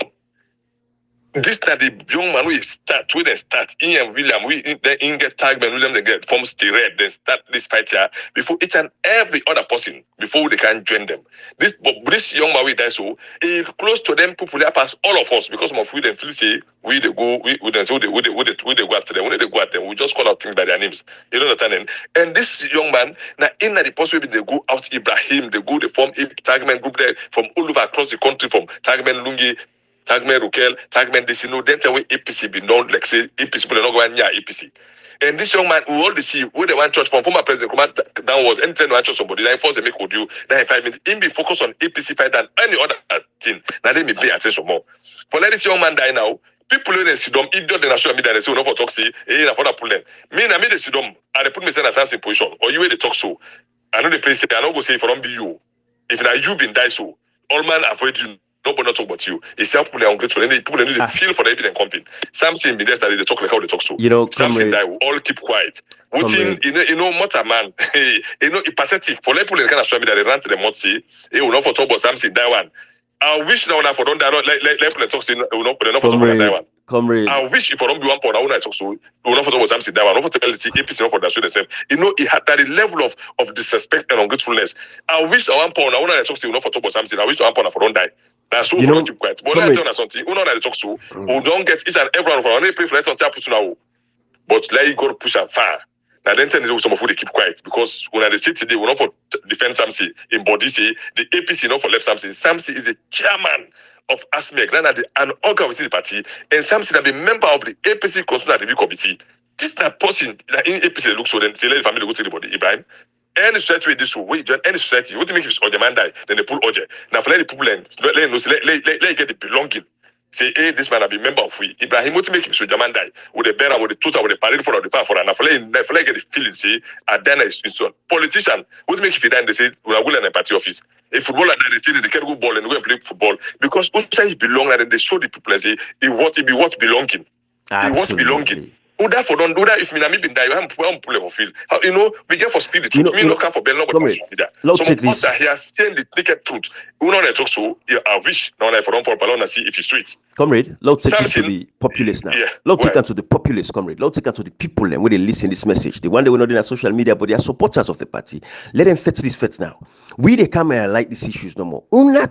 This na the young man we start, we then start. Ian William, we then get Tagman William, they get forms the red, then start this fight here before each and every other person, before they can join them. This young man we die so he close to them people that pass all of us because of we then feel say we they go we then say we they go after them. When they go at them, we just call out things by their names. You don't understand? And this young man now in the possibility they go out Ibrahim, they go they form Tagman group there from all over across the country, from Tagman Lungi, Tagman Rukel, Tagman Desino, then tell we APC be known, like say APC people are not going near APC. And this young man, we all see where they want church from former president come down was anytime they church somebody, then force they make audio, then in 5 minutes, him be focused on APC fight than any other thing. Now they may pay attention more. For let this young man die now, people who they see them idiot in the social media, they say, no for talk say, na for that pull them. Me, I made they see them, and they put me in a sense position, or you where they talk so. I know the place say, I don't go say for them be you. If now you been die so, all man avoid you. Nobody not talk about you. It's people are ungrateful. And people need to feel for the evidence company. Something be there that they talk like how they talk so. Something that will all keep quiet. Within, what a man. It's pathetic. For people in the kind of show me that they run to the mouth say, hey, we not for talk about something that one. I wish now for don't die. Let people talk say, we not for talk about that one. Comrade. I wish if I don't be one point, I won't talk so. We not for talk about something that one. Not for tell the APC not for that show themselves. It had that level of disrespect and ungratefulness. I wish at one point I won't talk so. We not for talk about something. I wish at one point I for don't die. That's so for keep quiet. But let me tell you something. We don't talk so. We don't get each and every one of our only pay for let's not put now. But let you go push and far. Now then tell you some of who they keep quiet because when they say today we not for defend Samson in body say the APC not for left Samson. Samson is a chairman of ASMEC, an organ within the party, and Samson have been member of the APC Constitutional Review Committee. This is that person that in APC looks so then say let the family go to the body, Ibrahim. Any society with this way, any society, what do you make if the man die? Then they pull Oje. Now for let the people let get the belonging. Say, hey, this man have been member of we. Ibrahim, what do you make if the man die? With the bearer, with the tutor, with the parade for the fan for now for let get the feeling, say, Adana is son. Politician, what do you make if he die? They say, we are going to party office. A footballer that they say they can't go ball and go and play football because outside he belong and then they show the people and say, he be what belonging. He what belonging. Who that for don't do that if me been die, I'm pull for field. We get for speed the truth. Me look for bell no but some of us that here saying the naked truth. Who know talk so I wish now I for don't for balloon and see if it's straight. Comrade, let's take it to the populace now. Yeah, let's take it to the populace, comrade. Let's take it to the people when they listen this message. The one they were not in social media, but they are supporters of the party. Let them fetch this fetch now. We they come and like these issues no more. Una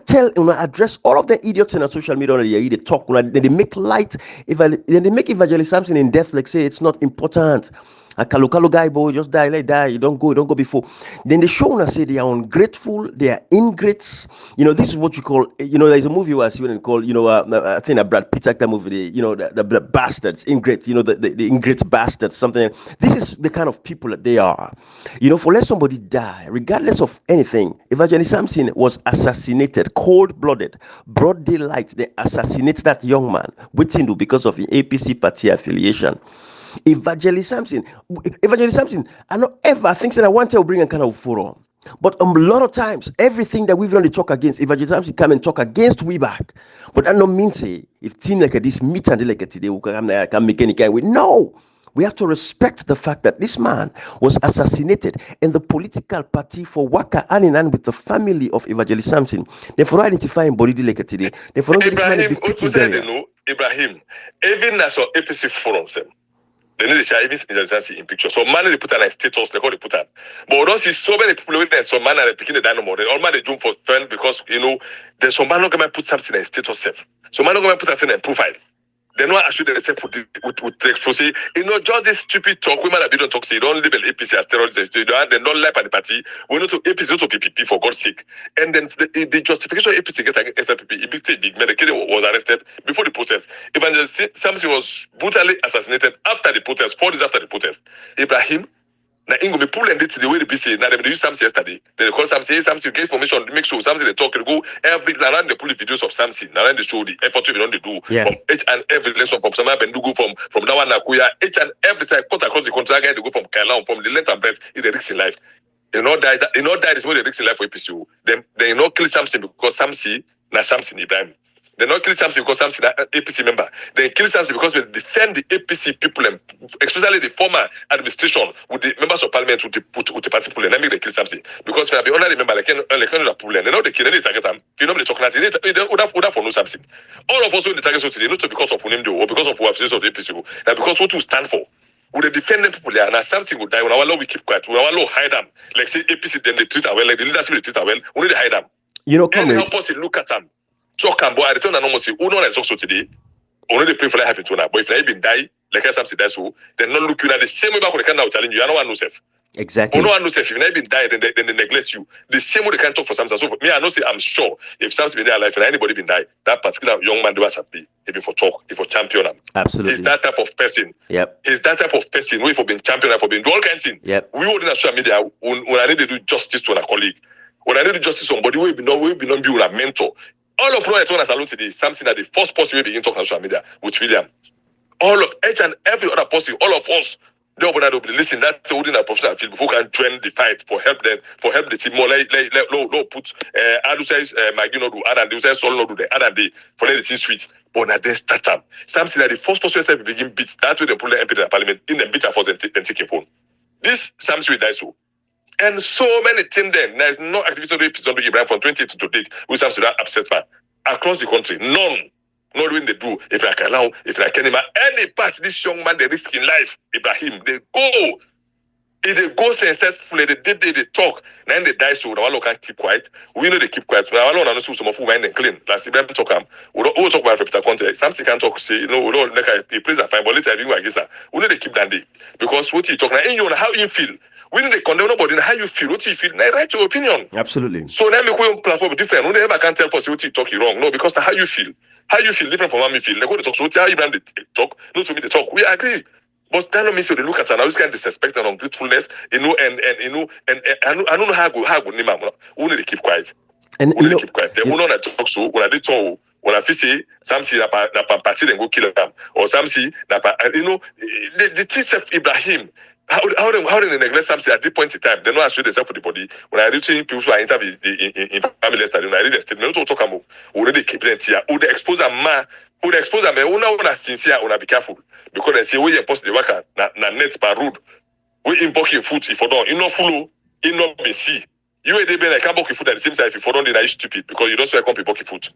address all of the idiots in the social media. They talk. They make light. Then they make Evangelist Samson in death like say it's not important. A Kalokalo guy boy just die, let die. You don't go before. Then they show us say they are ungrateful, they are ingrates. This is what you call. There's a movie where I see when called. I think that Brad Pitt acted that movie. The bastards, ingrates. The ingrates bastards. Something. This is the kind of people that they are. For let somebody die, regardless of anything. Evangelist Samson was assassinated, cold-blooded, broad daylight. They assassinate that young man. Waiting to because of the APC party affiliation. Evangelist Samson, I don't ever think that I want to bring a kind of forum. But a lot of times, everything that we've only talk against, if Samson come and talk against we back. But that don't mean say if thing like this meet and like today we can make any kind of way. No. We have to respect the fact that this man was assassinated in the political party for Waka hand in hand with the family of Evangelist Samson. Therefore, identifying body like today. Therefore, this man Ibrahim, Ibrahim, even as on APC forums, they need to share even in picture. So man they put on a status, they call they put on. But we don't see so many people with some man are picking the dynamo. They all man they do for fun because there's some man not gonna put something in a status self. So man not gonna put something in profile. They're not actually themselves with text. So say, just this stupid talk, women that don't talk, say, don't label APC as terrorists, they don't like the party. We know to APC, not to PPP, for God's sake. And then the justification of APC get against SLPP, big man, the kid was arrested before the protest. Evangelist Samson was brutally assassinated after the protest, 4 days after the protest. Ibrahim, now Ingo me pull and it the way the BC. Now they use Samson yesterday. They call Samson, Samson get information, make sure Samson they talk, they go every now they pull the videos of Samson. Now they show the effort we don't do from each and every lesson from Sama Bendugu from now on Nakuya, each and every side cut across the country guy they go from Kailan, from the length and breadth is the risk in life. They not die is what the risk in life for APC. They not kill Samson because Samson na Samson Ibrahim. They not kill Samson because Samson is an APC member. They kill Samson because we defend the APC people, and especially the former administration with the members of parliament with the party people. And I make they kill Samson because when I be honored member, like problem. They know they kill any target them. You know they talk nothing. They would for no Samson. All of us who the target so today, not because of name or because of who have of the APC, now because what to stand for. We they defend them people there, and as something will die. When our law we keep quiet, when our law hide them. Like say APC, then they treat them well. Like the leadership they treat them well. We need to hide them. And help us look at them. Talk and boy, I return and almost say, who know I talk so today? Only they pray for life happen to now. But if I been die, like I say that so, then not look you at the same way back when they can now challenge you. I don't want no self. Exactly. No one knows if you been died, then they neglect you. The same way they can't talk for Samson. So for me, I know say I'm sure if Samson been there alive and anybody been died, that particular young man was happy. If for talk, if for champion him. Absolutely. He's that type of person. Yep. He's that type of person who for being champion, for being do all kinds of things. Yep. We wouldn't have social media when I need to do justice to a colleague. When I need to do justice to somebody we be not be a mentor. All of us want to salute today. Something that the first person we begin talking on social media with William. All of each and every other person, all of us, they open that up. Listen, that's holding a professional field before can join the fight for help the team more. Like put Adu says Maggie no do and they say Sol no do the other day for let the team switch. But now they start up. Something that the first person we begin beat. That's where they pull the MP in the parliament in the beat and force and take a phone. This something we die so. And so many things then. There's no activity on the episode from 20 to date with some that upset man. Across the country, none. Not when they do. If I can allow, if I can imagine any part, this young man, they risk in life, Ibrahim, they go. If they go successfully, they talk, then they die so. Now, can't keep quiet. We know they keep quiet. Now, I don't know some of who mind and clean. Last Ibrahim talk, we don't talk about repeated content. Something can talk, say, we don't like a place and fine, but later I think like this. We know they keep that day. Because what you talk now, you know how you feel. We need to condemn nobody. How you feel? What you feel? Now, write your opinion. Absolutely. So now make your platform different. We never can tell person what you talk wrong. No, because how you feel. How you feel different from how me feel. Like when they talk, so how you brand they talk, not to me they talk. We agree. But that don't mean so they look at and I always kind of disrespect and ungratefulness, and I don't know how go name them. We need to keep quiet. And we need to keep quiet. They will not talk so when I did talk. When I feel say something na party then go kill them or something na the things of Ibrahim. How they neglect something at this point in time? They don't assure themselves for the body. When I reach people who are interviewed in family yesterday, when I read the statement, don't talk about already keep them here. Would they expose a man? Would they expose a man? Una sincere, una be careful because they say we are post the worker na net per road. We import your food if you don't, you know follow, you know be see. You they be like can't book your food at the same time if you don't, then you stupid because you don't say I can't be book your food.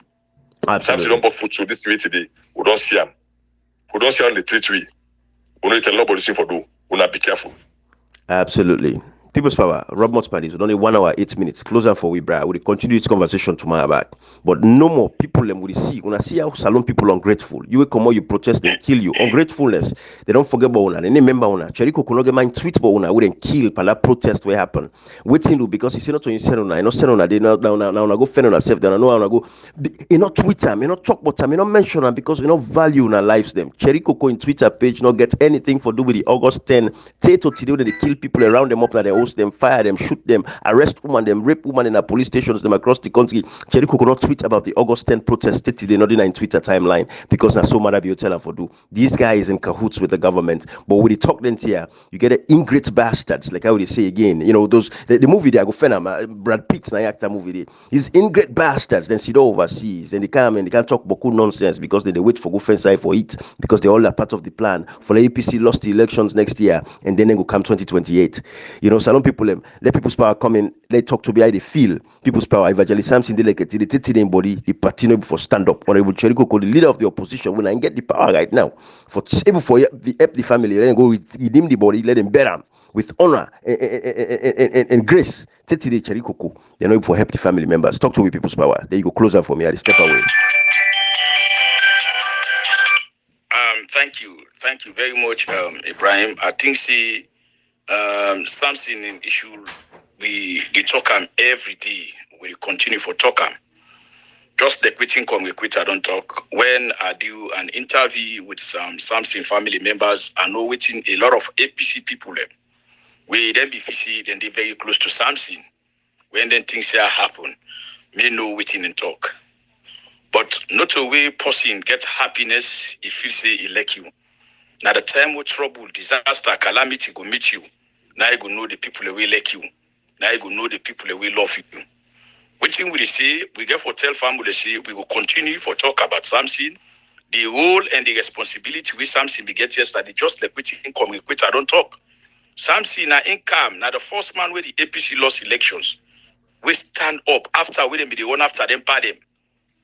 Sometimes you don't book food so this way today. We don't see them. We don't see on the treat we. We don't tell nobody for do. Will not be careful. Absolutely. People's Power, Rob Motsman is only 1 hour, 8 minutes. Closer for we, Bra. We'll continue this conversation tomorrow back. But no more people them will see. When I see how Salon people ungrateful, you will come out, you protest, they kill you. Ungratefulness. They don't forget about one. They remember one. Cheriko Kunoge mind tweet about one. Wouldn't kill for that protest will happen. Waiting to because he said not to send on. I not send on. They now go fend on herself. Then I know I go. You not tweet them. You not talk about them. You not mention them because you not value in our lives them. Cheriko in Twitter page not get anything for do with the August 10. Tato today when they kill people around them up now. house them, fire them, shoot them, arrest women, them rape women in our police stations, them across the country. Jericho could not tweet about the August 10th protest today, not in Twitter timeline because na so mad be tell for do. These guys in cahoots with the government. But when they talk then here, you get the ingrate bastards, like how they say again. You know, those the movie they go fenam, Brad Pitt's na actor movie there. These ingrate bastards, then sit overseas, then they come and they can't talk boku nonsense because they wait for go fence side for it because they all are part of the plan. For the APC lost the elections next year and then they go come 2028. You know, salon people let people's power come in, let talk to be how they feel. People's power, evangelist Samson they like it, the body, the party for stand up. Honorable Cheriko, the leader of the opposition, when I get the power right now for able for the family, let him go redeem the body, let him bear him with honor and grace. Tetiri Cheriko, they know for help the family members. Talk to people's power. There you go, closer for me. I step away. Thank you very much, Ibrahim. I think something in issue we talk every day. We continue for talk. Just the quitting come we quit, I don't talk. When I do an interview with some Samson family members, I know waiting a lot of APC people. We then be VC, then they very close to Samson. When then things here happen, may know waiting and talk. But not a way person get happiness if you say elect you. Now the time with trouble, disaster, calamity go meet you. Now you go know the people that will elect you. Now you go know the people that will love you. What thing we say, we get for tell family say we will continue for talk about Samson, the role and the responsibility with Samson we get yesterday, just like quitting income, we quit, I don't talk. Samson na income, now the first man where the APC lost elections. We stand up after we them be the one after them par them.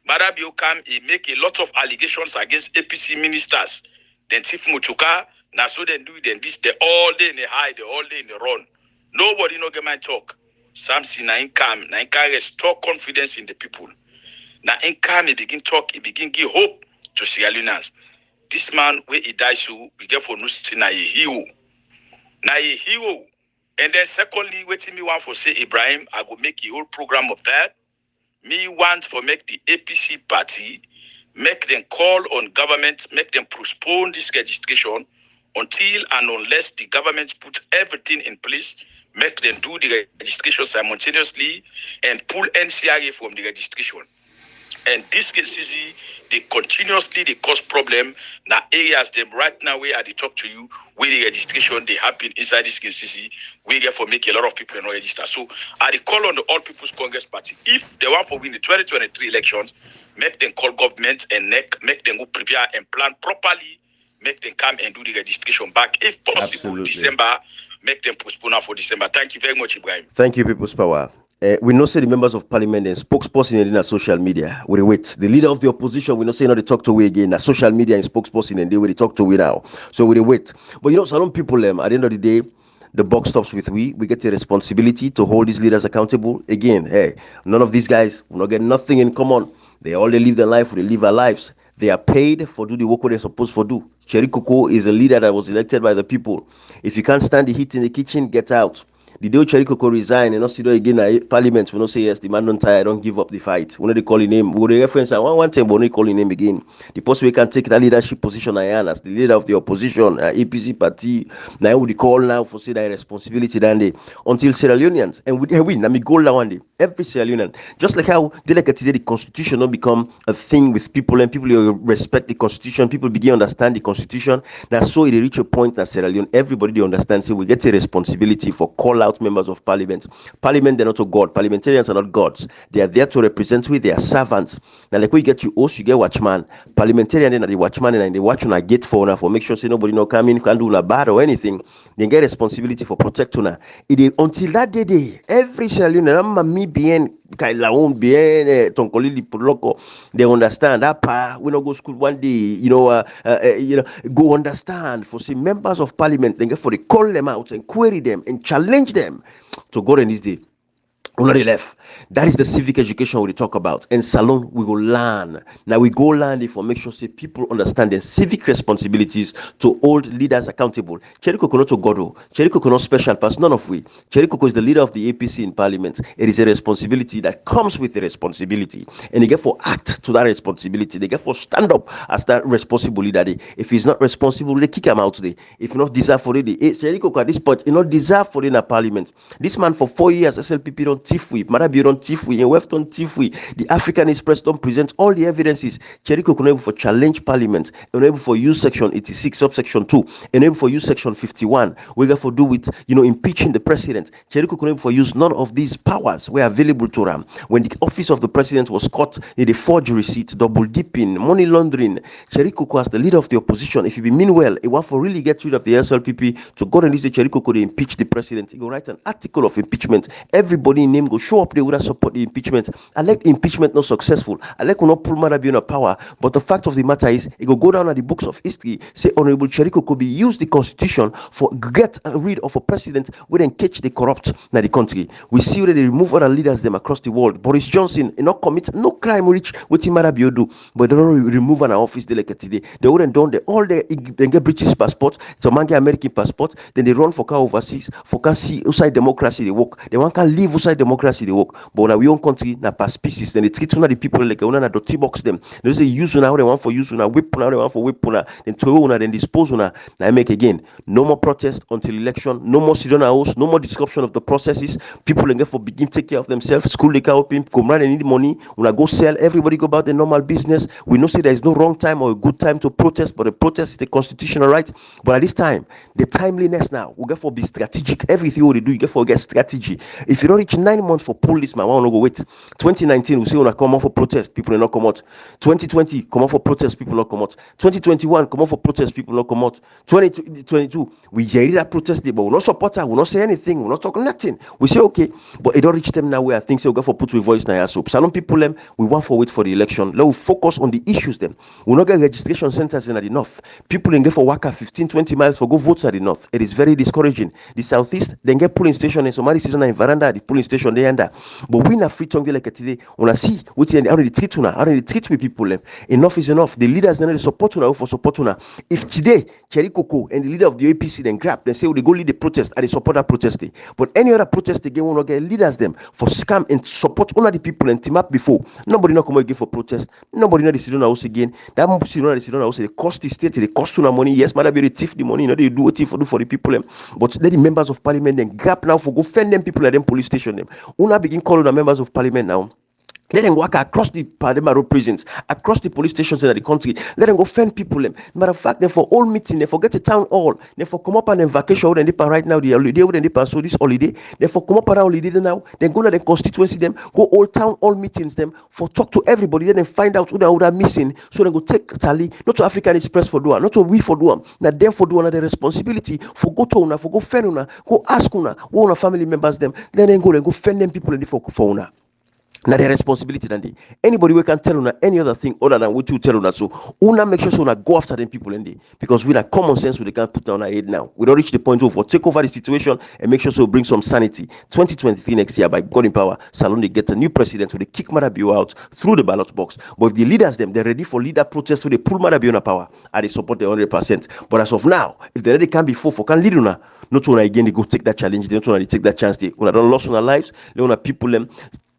Marabio come, he make a lot of allegations against APC ministers. Then Tiff Mutuka, now so then do then this, they all day in the high, they all day in the run. Nobody no get my talk. Samson na income restore confidence in the people. Na income he begin talk, he begin give hope to Sierra Leoneans. This man where he dies so we get for no na a hero. Na a hero. And then secondly, waiting me want for say Ibrahim, I go make a whole program of that. Me want for make the APC party, make them call on government, make them postpone this registration until and unless the government put everything in place, make them do the registration simultaneously and pull NCRA from the registration. And this cases, they continuously they cause problem. Now areas them right now where they talk to you, where the registration they happen inside this cases, we get for make a lot of people not register. So I call on the All People's Congress Party. If they want for win the 2023 elections, make them call government and make them go prepare and plan properly. Make them come and do the registration back. If possible, absolutely. December, make them postpone for December. Thank you very much, Ibrahim. Thank you, People's Power. We know say the members of parliament and spokesperson in social media. We wait. The leader of the opposition, we know say not they talk to we again. Na social media and spokesperson and they will talk to we now. So we wait. But you know, some people at the end of the day, the buck stops with we. We get the responsibility to hold these leaders accountable. Again, hey, none of these guys will not get nothing in common. They all they live their life, they live our lives. They are paid for do the work what they're supposed to do. Cherikoko is a leader that was elected by the people. If you can't stand the heat in the kitchen, get out. The day Cherikoko resign and not sit there again at parliament, we not say yes, the man don't tire, don't give up the fight. We know they call his name. We will reference one time, but we call his name again. The person we can take that leadership position as the leader of the opposition, APC party. Now we call now for say that responsibility that day until Sierra Leoneans and we win. Let me go now one day. Every Sierra Leonean, just like how they like today, the constitution will become a thing with people and people will respect the constitution. People begin to understand the constitution. Now, so it reach a point that Sierra Leone, everybody they understand. So we get a responsibility for call out members of parliament. Parliament, they're not a god. Parliamentarians are not gods. They are there to represent with their servants. Now, like we get you host, you get watchman. Parliamentarian, then the watchman and they watch on a gate for for make sure say nobody no come in, can do a bad or anything. They get responsibility for protecting her. Until that day, every Sierra Leone, bien Kailaon bien Tonkolili Puloko, they understand that we not go school one day, go understand for some members of parliament, they get for they call them out and query them and challenge them to God in this day. On the left. That is the civic education we talk about. And salon, we go learn. Now we go learn it for make sure say people understand the civic responsibilities to hold leaders accountable. Cheriko Kono to Godo. Cheriko Kono special pass, none of we. Cheriko is the leader of the APC in parliament. It is a responsibility that comes with a responsibility. And they get for act to that responsibility. They get for stand up as that responsible leader. If he's not responsible, they kick him out today. If not deserve for it, Cheriko at this point, he not deserve for it in a parliament. This man for 4 years, SLPP don't Tifui, Marabi don't Tifui, and Weft don't Tifui. The African Express don't present all the evidences. Cheriko can able for challenge parliament, enable for use section 86, subsection 2, enable for use section 51. We got for do with impeaching the president. Cheriko can able for use none of these powers were available to them. When the office of the president was caught in the forged receipt, double dipping, money laundering, Cheriko as the leader of the opposition, if he mean well, he want for really get rid of the SLPP to go and say Cheriko could impeach the president. He go write an article of impeachment. Everybody in name go show up, they would support the impeachment. I like impeachment not successful. I like will not pull Marabi on power. But the fact of the matter is, it go down at the books of history, say Honorable Cheriko could be use the constitution for get rid of a president who then catch the corrupt in the country. We see that they remove other leaders them across the world. Boris Johnson, not commit no crime rich with Marabi do, but they don't remove an office delegate today. They wouldn't done they get British passport, some man get American passport, then they run for car overseas, for car see outside democracy they work. They want can live outside democracy they work. But now we own country na per species, then they treat one of the people like una na dirty box them. They say use una how they want for use una, whip una how they want for whip una, then throw una, then dispose una. Now I make again. No more protest until election, no more sit on a house, no more disruption of the processes. People then get for begin take care of themselves, school they can open, come run and need money, una go sell, everybody go about the normal business. We know say there is no wrong time or a good time to protest, but the protest is the constitutional right. But at this time, the timeliness now, we get for be strategic. Everything we do, you get for get strategy. If you don't reach 9 months for pull this man, why not go wait? 2019, we say when I come out for protest, people will not come out. 2020, come out for protest, people not come out. 2021, come out for protest, people not come out. 2022, we hear that protest day, but we not support her, we not say anything, we not talk nothing. We say okay, but it don't reach them now where I think so we go for put with voice now. So some people them we want for wait for the election. Let we focus on the issues them. We not get registration centers in the north. People in get for waka 15, 20 miles for go vote at the north. It is very discouraging. The southeast then get polling station in Somali season in veranda, the polling station there and there. But we na free tongue like today. When I see what how they treat una, how they treat with people them. Enough is enough. The leaders then support una for support una. If today Cherry Coco and the leader of the APC then grab, they say they go lead the protest and they support that protest day. But any other protest again will not get leaders them for scam and support one of the people and team up before. Nobody not come again for protest. Nobody not decision house again. That decision house they cost the state, they cost una money. Yes, matter be thief the money, they do what for do for the people them. But let the members of parliament then grab now for go fend them people at them police station them. Una begin calling the members of parliament now. Let them work across the Parliament prisons, across the police stations in the country. Let them go fend people. Matter of fact, they for all meeting, they forget the town hall. They for come up and vacation and right now the holiday when they so this holiday. They for come up and holiday now. Then go to the constituency them, go all town hall meetings them for talk to everybody. Then find out who they are missing. So they go take tally, not to African Express for doing, not to we for doing. Now them for doing the responsibility for go to una, for go fend una, go ask una, who una family members them. Then go fend them people in the for una. Now their responsibility than anybody we can tell una any other thing other than what you tell una. So una make sure so una go after them people in there because with that common sense we can put down our head now. We don't reach the point of take over the situation and make sure so bring some sanity. 2023 next year by God in power, Salon they get a new president so they kick Marabio out through the ballot box. But if the leaders them they're ready for leader protest so they pull Marabio on power and they support the 100%. But as of now, if they ready can be for can lead una, not una again they go take that challenge, they don't want to take that chance. They una don't lost on lives, they wanna people them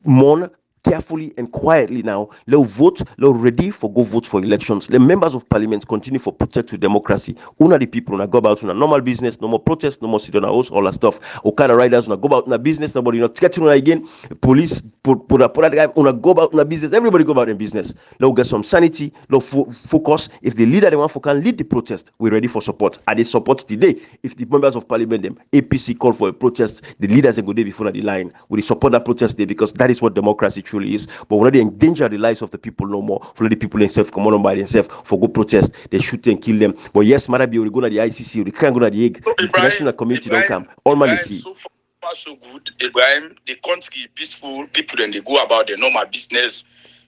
mourn carefully and quietly now. Let vote, let ready for go vote for elections. The members of parliament continue for protect to democracy. Una the people una go about una normal business, no more protest, no more sit on a house, all that stuff. Okada riders una go about una business, nobody not getting una again. Police put that guy una go about una business. Everybody go about in business. Let get some sanity, let focus. If the leader they want for can lead the protest, we're ready for support. And they support today. If the members of parliament them APC call for a protest, the leaders they go there before the line. We support that protest day because that is what democracy truly is. But when they endanger the lives of the people no more, for the people themselves come on by themselves for good protest, they shoot and kill them. But yes, Marabi will go to the ICC, they can't go to the Hague. The international community don't come. All man see. So far so good, Ibrahim. The country peaceful. People then they go about their normal business.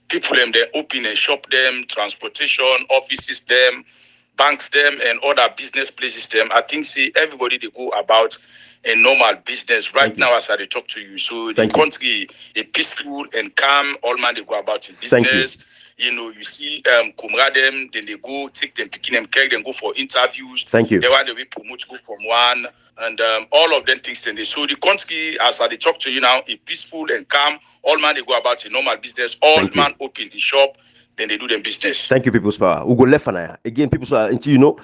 People them they open and shop them, transportation, offices them, banks them, and other business places them. I think see everybody they go about a normal business right Thank you. now as I talk to you. So the Thank you. country a peaceful and calm, all man they go about in Thank you. business. You know, you see comrade them, then they go take them, picking them, carry them, go for interviews. Thank you. They want to be promote, go from one, and all of them things. Then they so the country, as I talk to you now, is peaceful and calm. All man they go about in normal business. All Thank you. man open the shop, then they do their business. Thank you, People's Power. We go left and I again, People's Power. Until you know,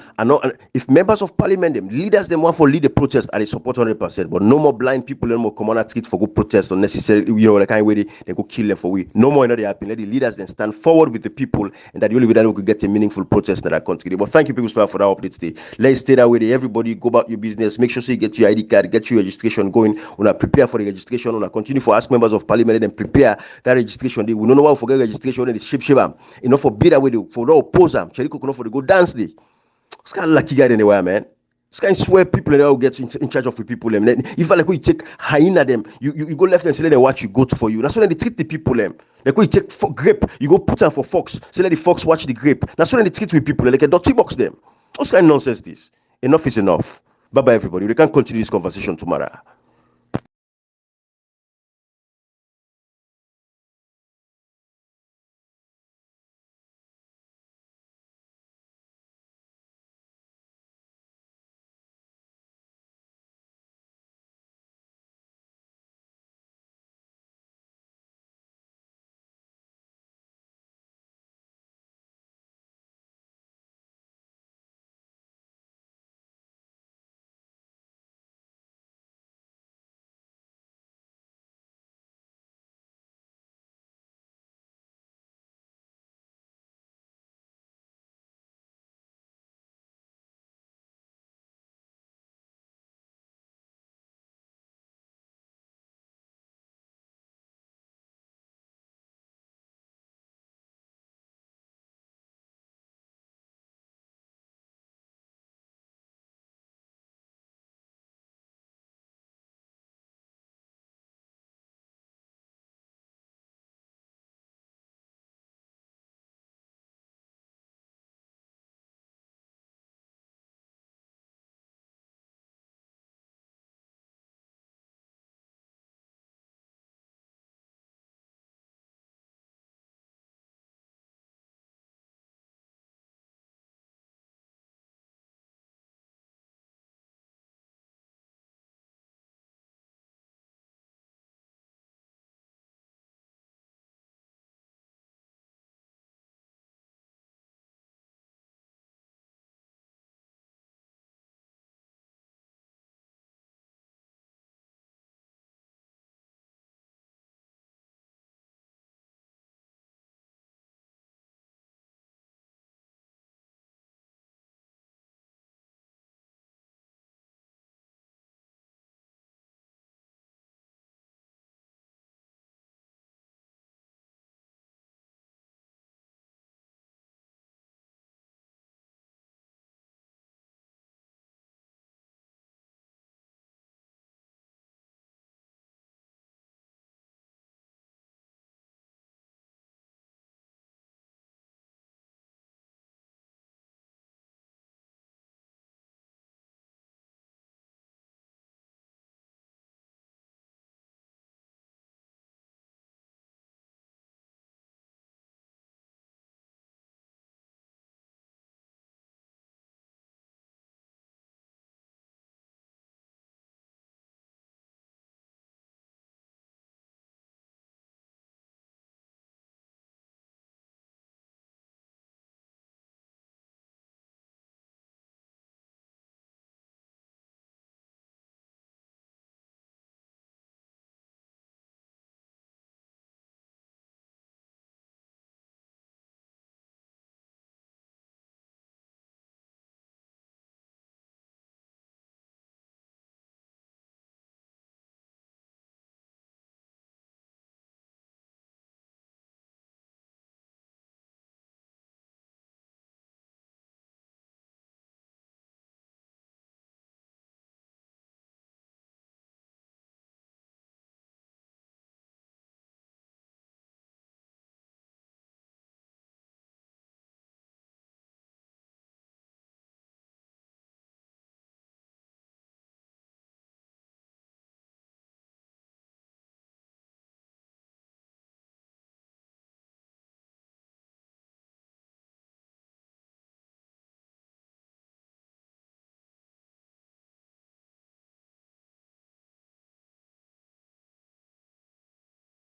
if members of parliament, them leaders, them want for lead the protest, and they support 100%. But no more blind people, no more come on at street for go protest unnecessarily. You know, the kind of way they go kill them for we. No more, they happen. Let the leaders then stand forward with the people, and that the only way that we could get a meaningful protest in that country. But thank you, People's Power, for that update today. Let's stay that way. Everybody go about your business. Make sure so you get your ID card, get your registration going. Una prepare for the registration. Una continue for ask members of parliament and prepare that registration day. We don't know how to forget registration and the shape. Enough for bid away for the opposer. Cheriko for the go dance day. It's kind of lucky guy anywhere, man. It's kind of swear people and all get in charge of the people. If like you take hyena them, you go left and say they watch you go to for you. That's when they treat the people them. Like when you take grape, you go put them for fox. Say let the fox watch the grape. That's when they treat with people like a dirty box them. What's kind of nonsense this? Enough is enough. Bye bye everybody. We can continue this conversation tomorrow.